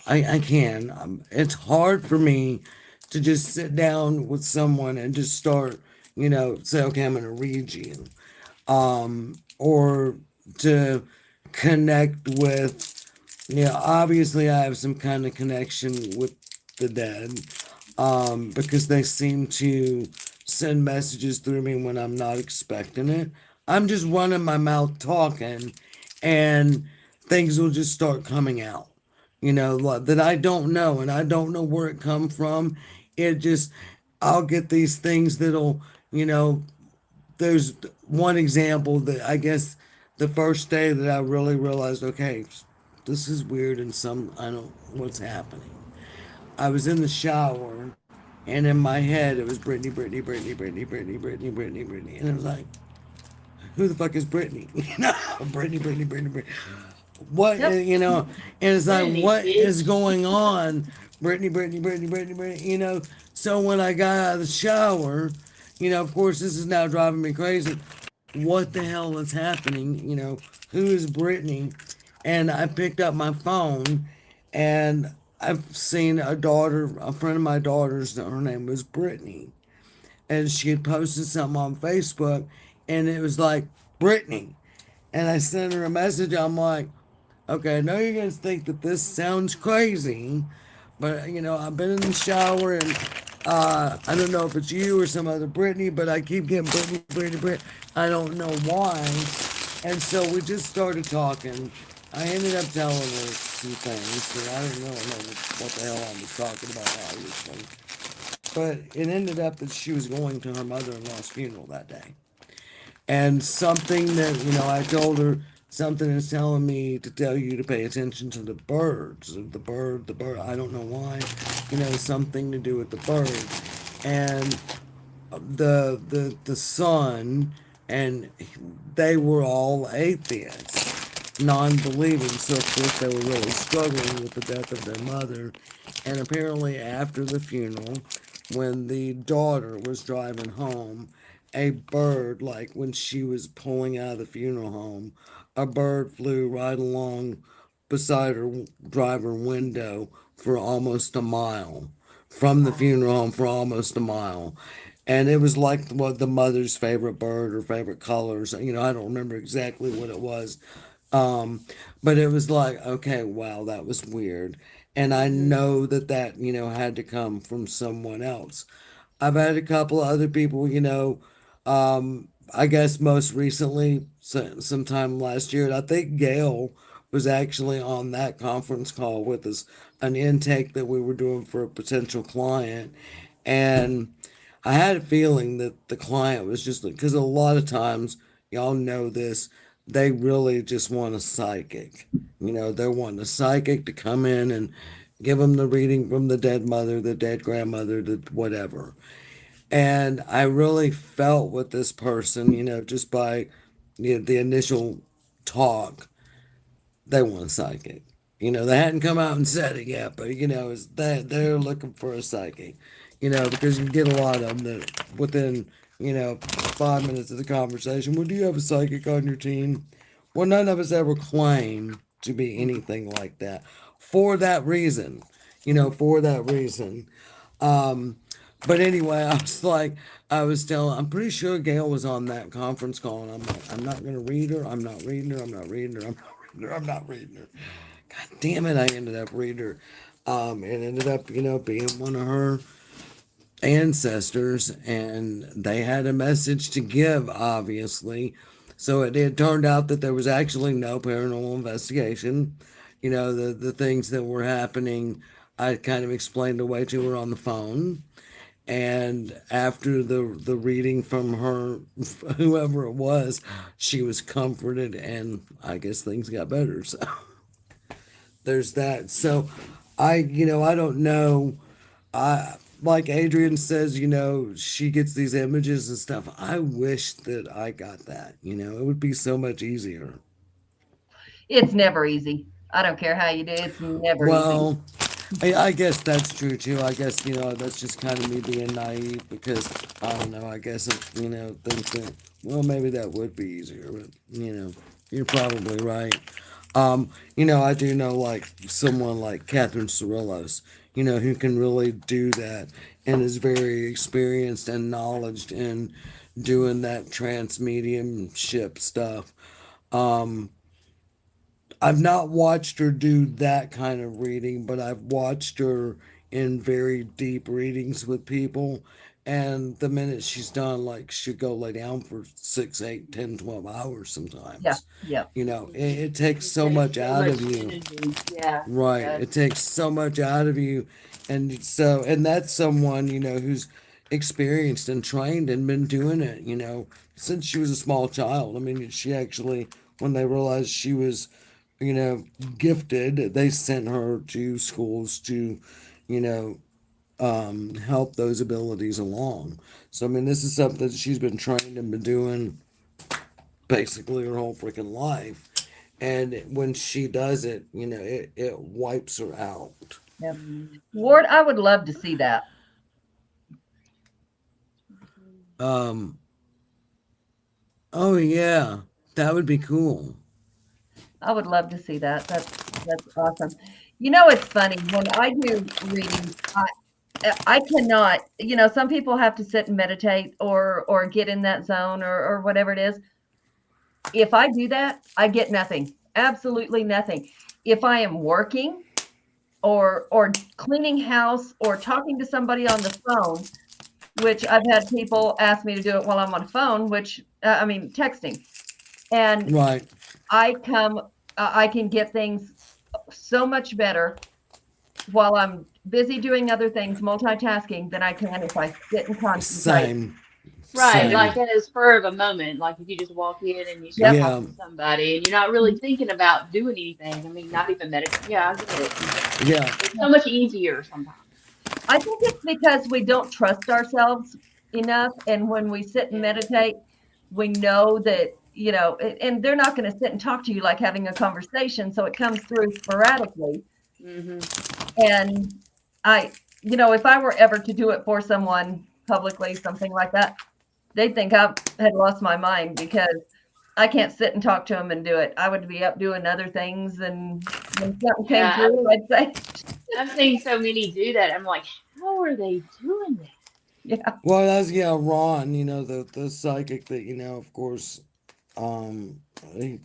I can. It's hard for me to just sit down with someone and just start, say, okay, I'm going to read you. Or to connect with, obviously I have some kind of connection with the dead, because they seem to send messages through me when I'm not expecting it. I'm just running my mouth talking, and things will just start coming out, that I don't know, and I don't know where it come from. It just, I'll get these things that'll, you know, there's one example that I guess the first day that I really realized, okay, this is weird and I don't, what's happening. I was in the shower, and in my head it was Brittany, Brittany, Brittany, Brittany, Brittany, Brittany, Brittany, Brittany, and it was like, who the fuck is Brittany? Brittany, Brittany, Brittany, Brittany. What, Yep. and it's like, Brittany, what is bitch. going on? Brittany, Brittany, Brittany, Brittany, Brittany, So when I got out of the shower, of course, this is now driving me crazy. What the hell is happening? Who is Brittany? And I picked up my phone, and I've seen a friend of my daughter's, her name was Brittany, and she had posted something on Facebook, and it was like, Brittany. And I sent her a message. I'm like, okay, I know you're going to think that this sounds crazy, but I've been in the shower, and I don't know if it's you or some other Brittany, but I keep getting Brittany, Brittany, Brittany. I don't know why. And so we just started talking. I ended up telling her some things that I didn't really know what the hell I was talking about, obviously. But it ended up that she was going to her mother in law's funeral that day. And something that, I told her, something is telling me to tell you to pay attention to the birds. The bird, I don't know why, something to do with the bird. And the son, and they were all atheists, non-believing. So of course they were really struggling with the death of their mother. And apparently after the funeral, when the daughter was driving home, a bird, like when she was pulling out of the funeral home, a bird flew right along beside her driver window for almost a mile, from the Wow. funeral home for almost a mile. And it was like what the mother's favorite bird or favorite colors. I don't remember exactly what it was. But it was like, okay, wow, that was weird. And I Mm-hmm. know that, had to come from someone else. I've had a couple of other people, I guess most recently, sometime last year, and I think Gail was actually on that conference call with us, an intake that we were doing for a potential client. And I had a feeling that the client was just, because a lot of times, y'all know this, they really just want a psychic. They want a psychic to come in and give them the reading from the dead mother, the dead grandmother, the whatever. And I really felt with this person, just by the initial talk, they want a psychic. They hadn't come out and said it yet, but it's that they're looking for a psychic. Because you get a lot of them that within 5 minutes of the conversation, well, do you have a psychic on your team? Well, none of us ever claim to be anything like that. For that reason, for that reason. Um, but anyway, I was like, I'm pretty sure Gail was on that conference call, and I'm like, I'm not gonna read her. I'm not reading her. I'm not reading her. I'm not reading her. I'm not reading her. God damn it! I ended up reading her. It ended up, being one of her ancestors, and they had a message to give, obviously. So it turned out that there was actually no paranormal investigation. The things that were happening, I kind of explained away to her on the phone. And after the reading from her, whoever it was, she was comforted, and I guess things got better. So there's that. So I don't know. I Like Adrian says, she gets these images and stuff. I wish that I got that. It would be so much easier. It's never easy. I don't care how you do it, it's never easy. Well, I guess that's true too. I guess, that's just kind of me being naive, because I don't know. I guess, think that, well, maybe that would be easier, but, you're probably right. I do know like someone like Catherine Cirillos, who can really do that and is very experienced and knowledged in doing that trans mediumship stuff. Um, I've not watched her do that kind of reading, but I've watched her in very deep readings with people. And the minute she's done, like she'll go lay down for 6, 8, 10, 12 hours Yeah, sometimes. yeah, Mhm. It takes It so takes much so out of much you. energy. Yeah, it Right. does. It takes so much out of you. And that's someone, who's experienced and trained and been doing it, since she was a small child. I mean, she actually, when they realized she was, you know, gifted, they sent her to schools to, you know, help those abilities along. So, I mean, this is something that she's been trained and been doing basically her whole freaking life. And when she does it, it wipes her out. yeah. Mhm. Ward, I would love to see that. Um, oh yeah, that would be cool. I would love to see that. That's awesome. You know, it's funny when I do readings, I cannot, some people have to sit and meditate or get in that zone or whatever it is. If I do that, I get nothing. Absolutely nothing. If I am working or cleaning house or talking to somebody on the phone, which I've had people ask me to do it while I'm on the phone, which I mean texting, and Right. I come, I can get things so much better while I'm busy doing other things, multitasking, than I can if I sit and concentrate. Same. Right, like Same. at a spur of a moment, like if you just walk in and you start Yep. Yeah. talking to somebody and you're not really thinking about doing anything. I mean, not even meditate. Yeah, I get it. Yeah. It's so much easier sometimes. I think it's because we don't trust ourselves enough. And when we sit and Yeah. meditate, we know that, and they're not going to sit and talk to you like having a conversation. So it comes through sporadically. Hmm. And if I were ever to do it for someone publicly, something like that, they'd think I had lost my mind because I can't sit and talk to them and do it. I would be up doing other things. And when something came Yeah, through, I'd say, I've seen so many do that. I'm like, how are they doing that? yeah, Well, that's yeah, Ron. The psychic that of course,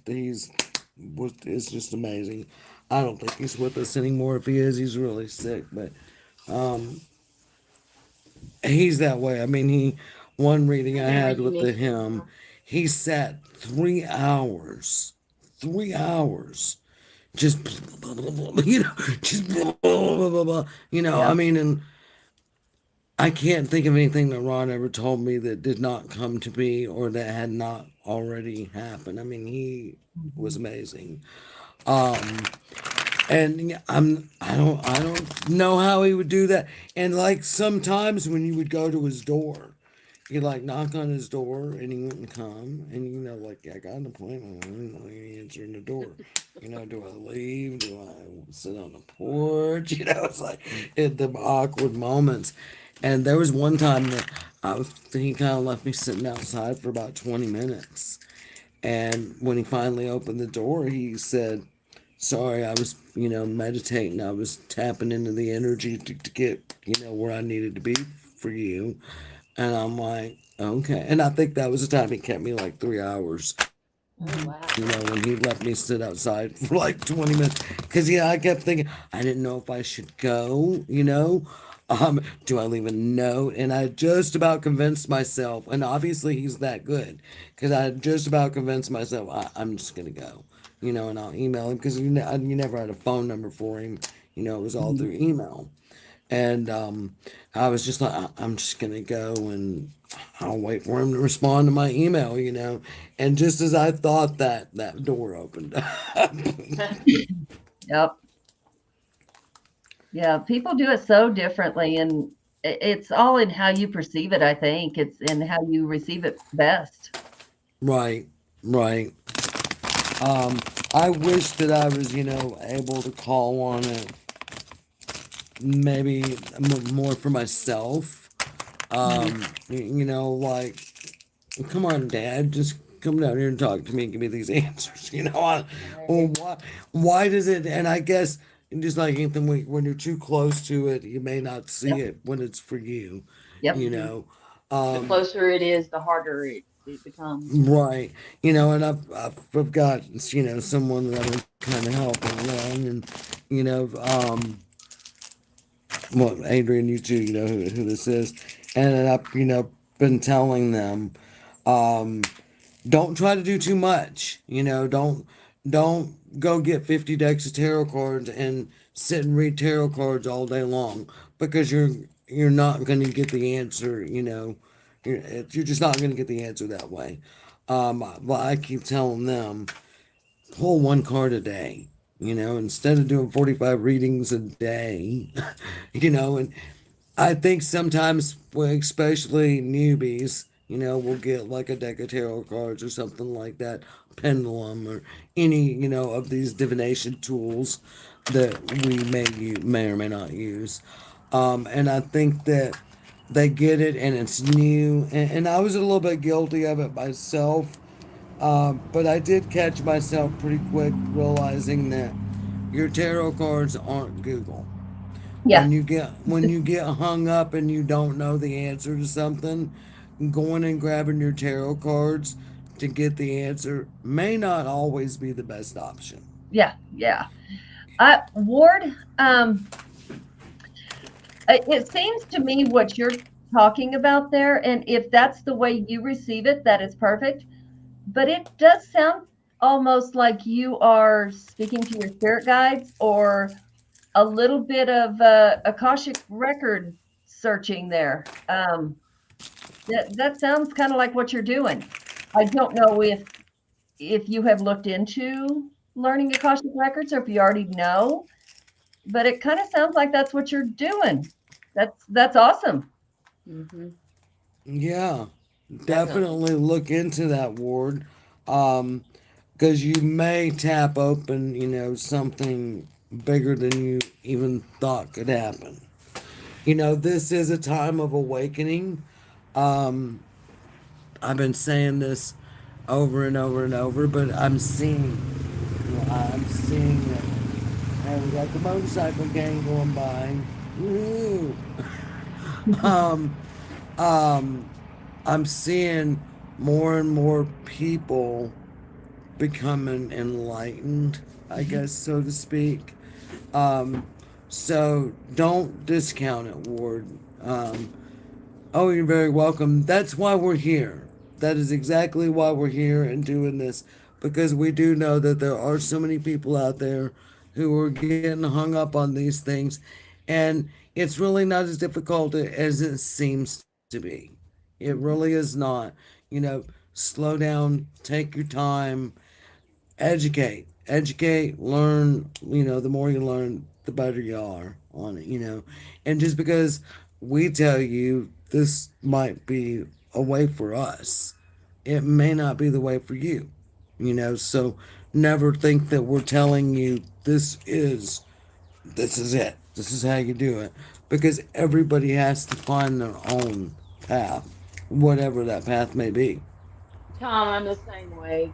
he's was is just amazing. I don't think he's with us anymore. If he is, he's really sick. But um, he's that way. I mean, one reading I I never had knew with anything him, about. he sat 3 hours, 3 hours, just just yeah. I mean, and I can't think of anything that Ron ever told me that did not come to me or that had not already happened. I mean, he was Mhm. amazing. Um, and yeah, I don't know how he would do that. And like sometimes when you would go to his door, you'd like knock on his door and he wouldn't come. And like I got an appointment. I don't know he answering the door. Do I leave? Do I sit on the porch? It's like the awkward moments. And there was one time that he kind of left me sitting outside for about 20 minutes. And when he finally opened the door, he said, sorry, I was, meditating. I was tapping into the energy to get, where I needed to be for you. And I'm like, okay. And I think that was the time he kept me like 3 hours, Oh Mhm. wow. when he let me sit outside for like 20 minutes. Because, I kept thinking, I didn't know if I should go. Do I leave a note? And I just about convinced myself, and obviously he's that good, because I just about convinced myself I'm just going to go, and I'll email him because you never had a phone number for him. It was all Mhm. through email. And I was just like, I'm just going to go and I'll wait for him to respond to my email. And just as I thought that, that door opened up. Yep. Yeah. People do it so differently. And it's all in how you perceive it, I think. It's in how you receive it best. Right, right. Um, I wish that I was, able to call on it maybe more for myself. Mhm. Like, come on, Dad, just come down here and talk to me and give me these answers. Well, Right. why does it? And I guess just like anything, when you're too close to it, you may not see Yep. it when it's for you. Yep. You Hmm. know, The closer it is, the harder it becomes. right? And I've got someone that I've been kind of helping along, and you know, well, Adrian, you too, who this is, and I've been telling them, um, don't try to do too much. Don't go get 50 decks of tarot cards and sit and read tarot cards all day long because you're not going to get the answer. You're just not going to get the answer that way. But I keep telling them, pull one card a day. Instead of doing 45 readings a day, and I think sometimes, well, especially newbies, will get like a deck of tarot cards or something like that, pendulum or any, of these divination tools that we may or may not use. And I think that they get it and it's new. And I was a little bit guilty of it myself, but I did catch myself pretty quick realizing that your tarot cards aren't Google. Yeah. When you get hung up and you don't know the answer to something, going and grabbing your tarot cards to get the answer may not always be the best option. Yeah. Yeah. Ward, um, it seems to me what you're talking about there, and if that's the way you receive it, that is perfect. But it does sound almost like you are speaking to your spirit guides or a little bit of Akashic record searching there. That sounds kind of like what you're doing. I don't know if you have looked into learning Akashic records or if you already know, but it kind of sounds like that's what you're doing. That's awesome. Hmm. Yeah, Definitely. definitely look into that, Ward. Um, because you may tap open, something bigger than you even thought could happen. This is a time of awakening. Um, I've been saying this over and over and over, but I'm seeing it. And we got the motorcycle gang going by. Woo! Um, um, I'm seeing more and more people becoming enlightened, I Mhm. guess, so to speak. Um, so don't discount it, Ward. Um, Oh, you're very welcome. That's why we're here. That is exactly why we're here and doing this. Because we do know that there are so many people out there who are getting hung up on these things. And it's really not as difficult as it seems to be. It really Mhm. is not. Slow down, take your time, educate, learn. The more you learn, the better you are on it. And just because we tell you this might be a way for us, it may not be the way for you. So never think that we're telling you this is it, this is how you do it, because everybody has to find their own path, whatever that path may be. Tom, I'm the same way.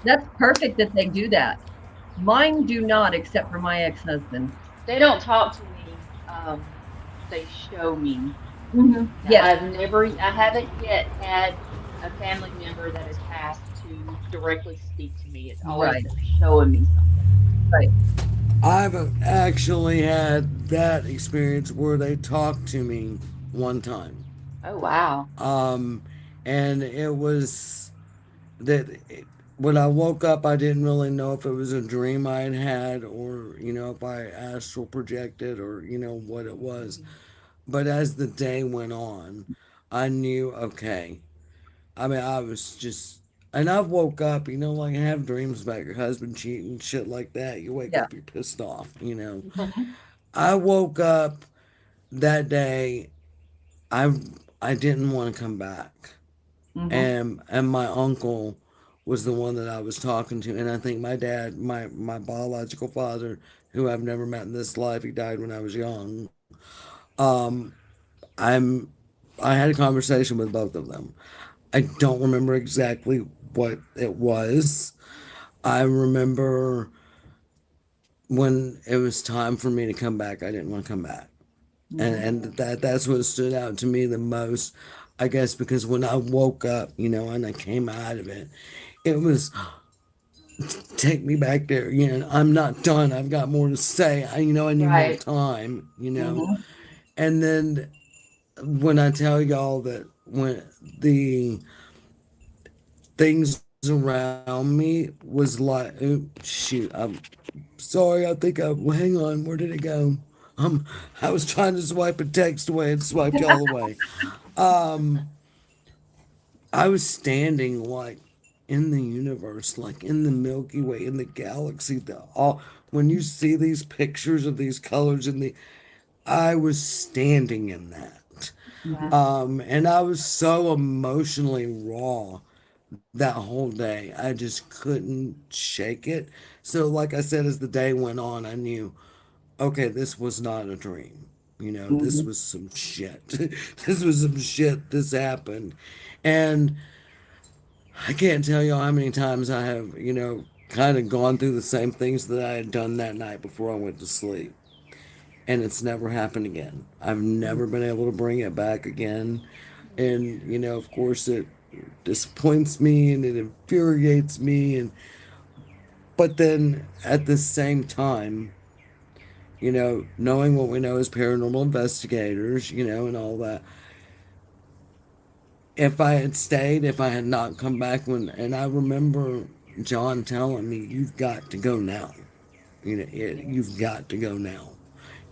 That's perfect that they do that. Mine do not, except for my ex-husband. They don't talk to me. They show me. Now, Yes, I haven't yet had a family member that has passed to directly speak to me. It's always right, they're showing me something. right. I've actually had that experience where they talked to me one time. Oh, wow. Um, and it was that when I woke up, I didn't really know if it was a dream I had had or, if I astral projected or, what it was. Hmm. But as the day went on, I knew, okay. I mean, I was just, and I woke up, like I have dreams about your husband cheating, shit like that. You wake Yeah. up, you're pissed off. I woke up that day. I didn't want to come back, Hmm. and my uncle was the one that I was talking to, and I think my dad, my biological father, who I've never met in this life, he died when I was young. Um, I'm I had a conversation with both of them, I don't remember exactly what it was. I remember when it was time for me to come back, I didn't want to come back. And Mhm. that's what stood out to me the most, I guess, because when I woke up, and I came out of it, it was take me back there. I'm not done. I've got more to say. I need more Right. time. Mhm. And then when I tell y'all that when the things around me was like, oh, shoot, I'm sorry. I think well, hang on. Where did it go? I was trying to swipe a text away and swiped y'all away. Um, I was standing like in the universe, like in the Milky Way, in the galaxy. When you see these pictures of these colors I was standing in that. Mhm. Wow. And I was so emotionally raw that whole day. I just couldn't shake it. So, like I said, as the day went on, I knew, okay, this was not a dream. This Mhm. was some shit. This was some shit. This happened. And I can't tell y'all how many times I have, kind of gone through the same things that I had done that night before I went to sleep. And it's never happened again. I've never been able to bring it back again. And, of course, it disappoints me and it infuriates me. But then at the same time, knowing what we know as paranormal investigators, and all that, if I had stayed, if I had not come back and I remember John telling me, you've got to go now. You've got to go now.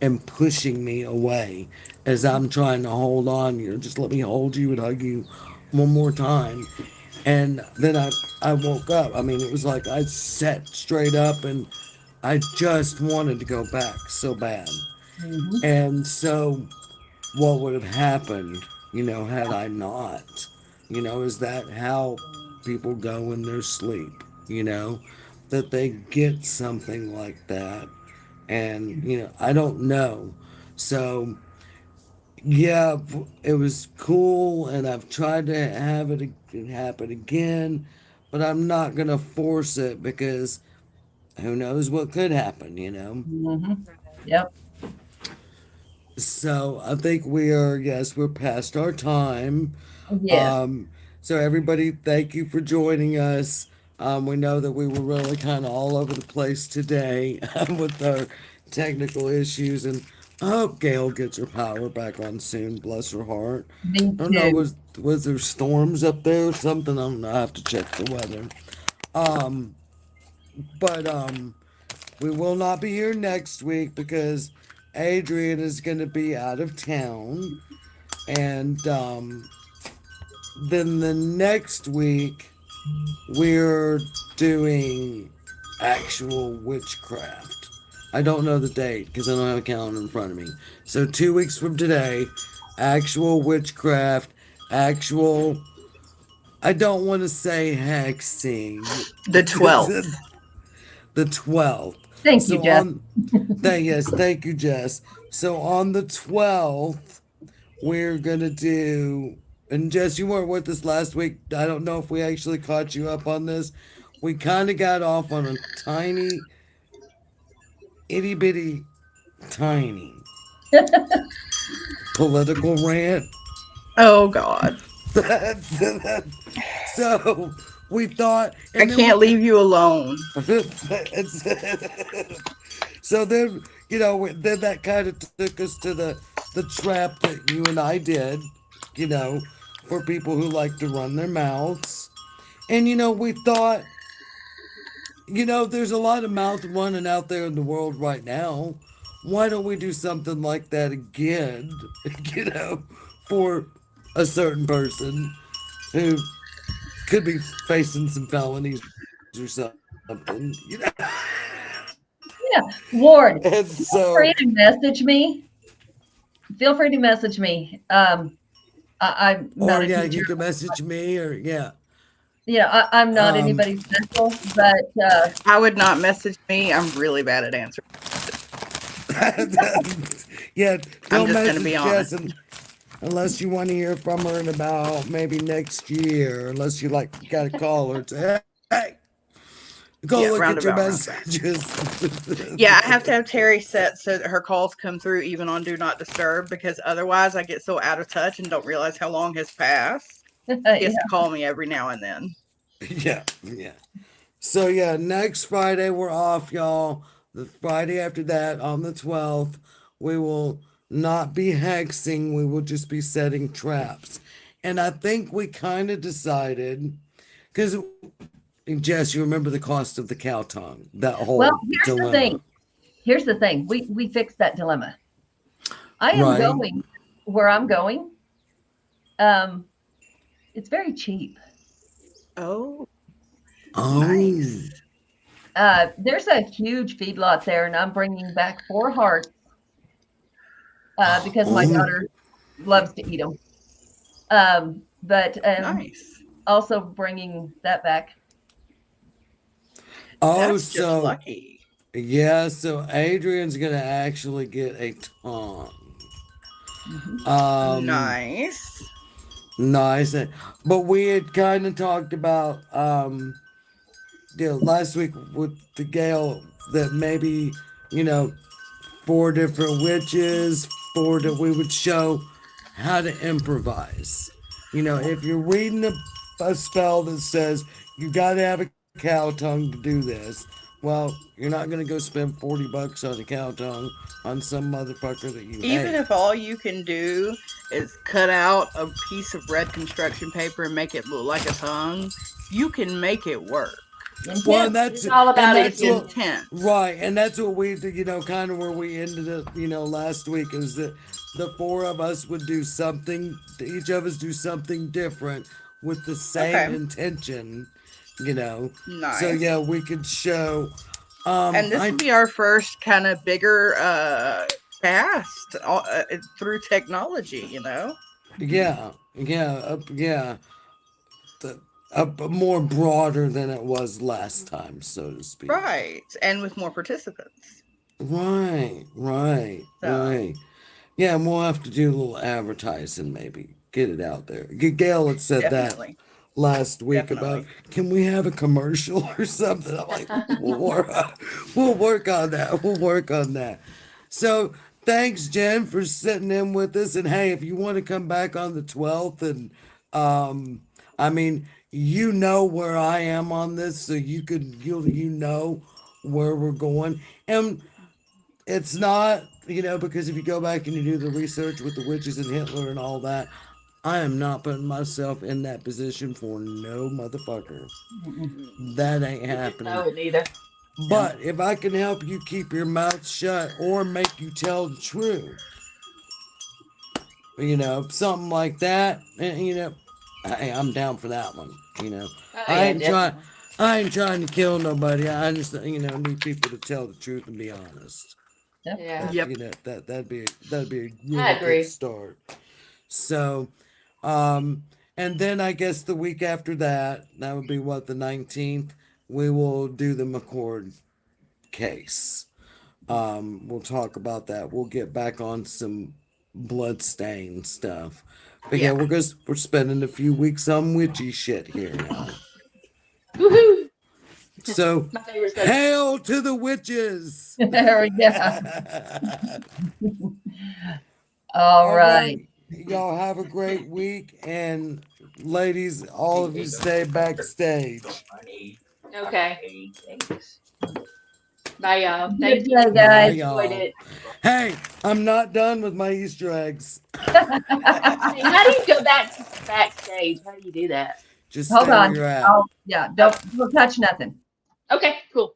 And pushing me away as I'm trying to hold on, just let me hold you and hug you one more time. And then I woke up. I mean, it was like I sat straight up and I just wanted to go back so bad. Mhm. And so what would have happened, had I not? Is that how people go in their sleep? That they get something like that. And, I don't know. So, yeah, it was cool, and I've tried to have it happen again, but I'm not going to force it because who knows what could happen? Mhm. Right. Yep. So I think yes, we're past our time. Yes. Um, so everybody, thank you for joining us. We know that we were really kind of all over the place today with our technical issues, and I hope Gail gets her power back on soon. Bless her heart. Me I don't know, too. was there storms up there or something? I don't know. I have to check the weather. Um, but we will not be here next week because Adrian is going to be out of town. And then the next week, we're doing actual witchcraft. I don't know the date because I don't have a calendar in front of me. So 2 weeks from today, actual witchcraft, actual. I don't want to say hexing. The 12th. The 12th. Thank you, So Jeff. yes, thank you, Jess. So on the 12th, we're gonna do, and Jess, you weren't with us last week. I don't know if we actually caught you up on this. We kind of got off on a tiny, itty bitty, tiny political rant. Oh God. So we thought, I and then can't leave you alone. so then, then that kind of took us to the trap that you and I did, you know, for people who like to run their mouths. And we thought, there's a lot of mouth running out there in the world right now. Why don't we do something like that again, you know, for a certain person who could be facing some felonies or something. Yeah. Ward, And feel so, free to message me. Feel free to message me. I'm or not a yeah, teacher. you can message me, or yeah. I'm not Um, anybody special, but I would not message me. I'm really bad at answering. yeah, I'm don't just going to be message Jess honest. and unless you want to hear from her in about maybe next year, unless you like got to call her and say, hey, go Yeah, look at your roundabout, roundabout. messages. Yeah, I have to have Terry set so that her calls come through even on Do Not Disturb, because otherwise I get so out of touch and don't realize how long has passed. He has Yeah. to call me every now and then. Yeah, yeah. So yeah, next Friday we're off, y'all. The Friday after that, on the 12th, we will not be hexing, we will just be setting traps. And I think we kind of decided, because Jess, you remember the cost of the cow tongue, that Well, whole here's the dilemma, thing. Here's the thing. We fixed that dilemma. I am right? going where I'm going. Um, it's very cheap. Oh, Oh, nice. There's a huge feedlot there, and I'm bringing back 4 hearts because my oh, daughter loves to eat them. But Nice. also bringing that back. oh, That's just so lucky. yeah, so Adrian's gonna actually get a tongue. Mhm. Um, Nice. Nice. But we had kind of talked about last week with the Gale that maybe, you know, 4 different witches, four that we would show how to improvise. If you're reading a spell that says you got to have a cow tongue to do this, well, you're not going to go spend $40 on a cow tongue on some motherfucker that you Even hate. if all you can do is cut out a piece of red construction paper and make it look like a tongue, you can make it work. Well, Intent. It's all and about It's that's what intent. intent. right, and that's what we kind of where we ended up, last week is that the four of us would do something, each of us do something different with the same Okay. intention, you know. So Nice. yeah, we could show. And this I will be our first kind of bigger cast through technology, you know? yeah, yeah, the, more broader than it was last time, so to speak. Right. And with more participants. Right, right, So, right. Yeah, and we'll have to do a little advertising, maybe get it out there. Gail had said that definitely. last week about, Definitely. can we have a commercial or something? I'm like, we'll work on that. We'll work on that. So thanks, Jen, for sitting in with us. And hey, if you want to come back on the 12th, and I mean, you know where I am on this, so you know where we're going. And it's not, because if you go back and you do the research with the witches and Hitler and all that, I am not putting myself in that position for no motherfucker. Mm-mm. That ain't We didn't happening. know it neither. No. But if I can help you keep your mouth shut or make you tell the truth, something like that, and, I'm down for that one. Oh I yeah, ain't trying, definitely. I ain't trying to kill nobody. I just, need people to tell the truth and be honest. Yep. Yeah, Yep. That'd be a I really good agree. start. So, um, and then I guess the week after that, that would be what, the 19th, we will do the McCord case. We'll talk about that. We'll get back on some bloodstain stuff. But yeah, Yeah. we're spending a few weeks on witchy shit here now. Woohoo! So, My favorite subject. hail to the witches! There we go. All All right. right. Y'all have a great week. And ladies, all of you stay backstage. Okay. Bye, y'all. Good Thank day, you. Bye, guys. Enjoyed y'all. it. Hey, I'm not done with my Easter eggs. Hey, how do you go back to backstage? How do you do that? Just Hold stay where on. you're at. Yeah, don't touch nothing. Okay, cool.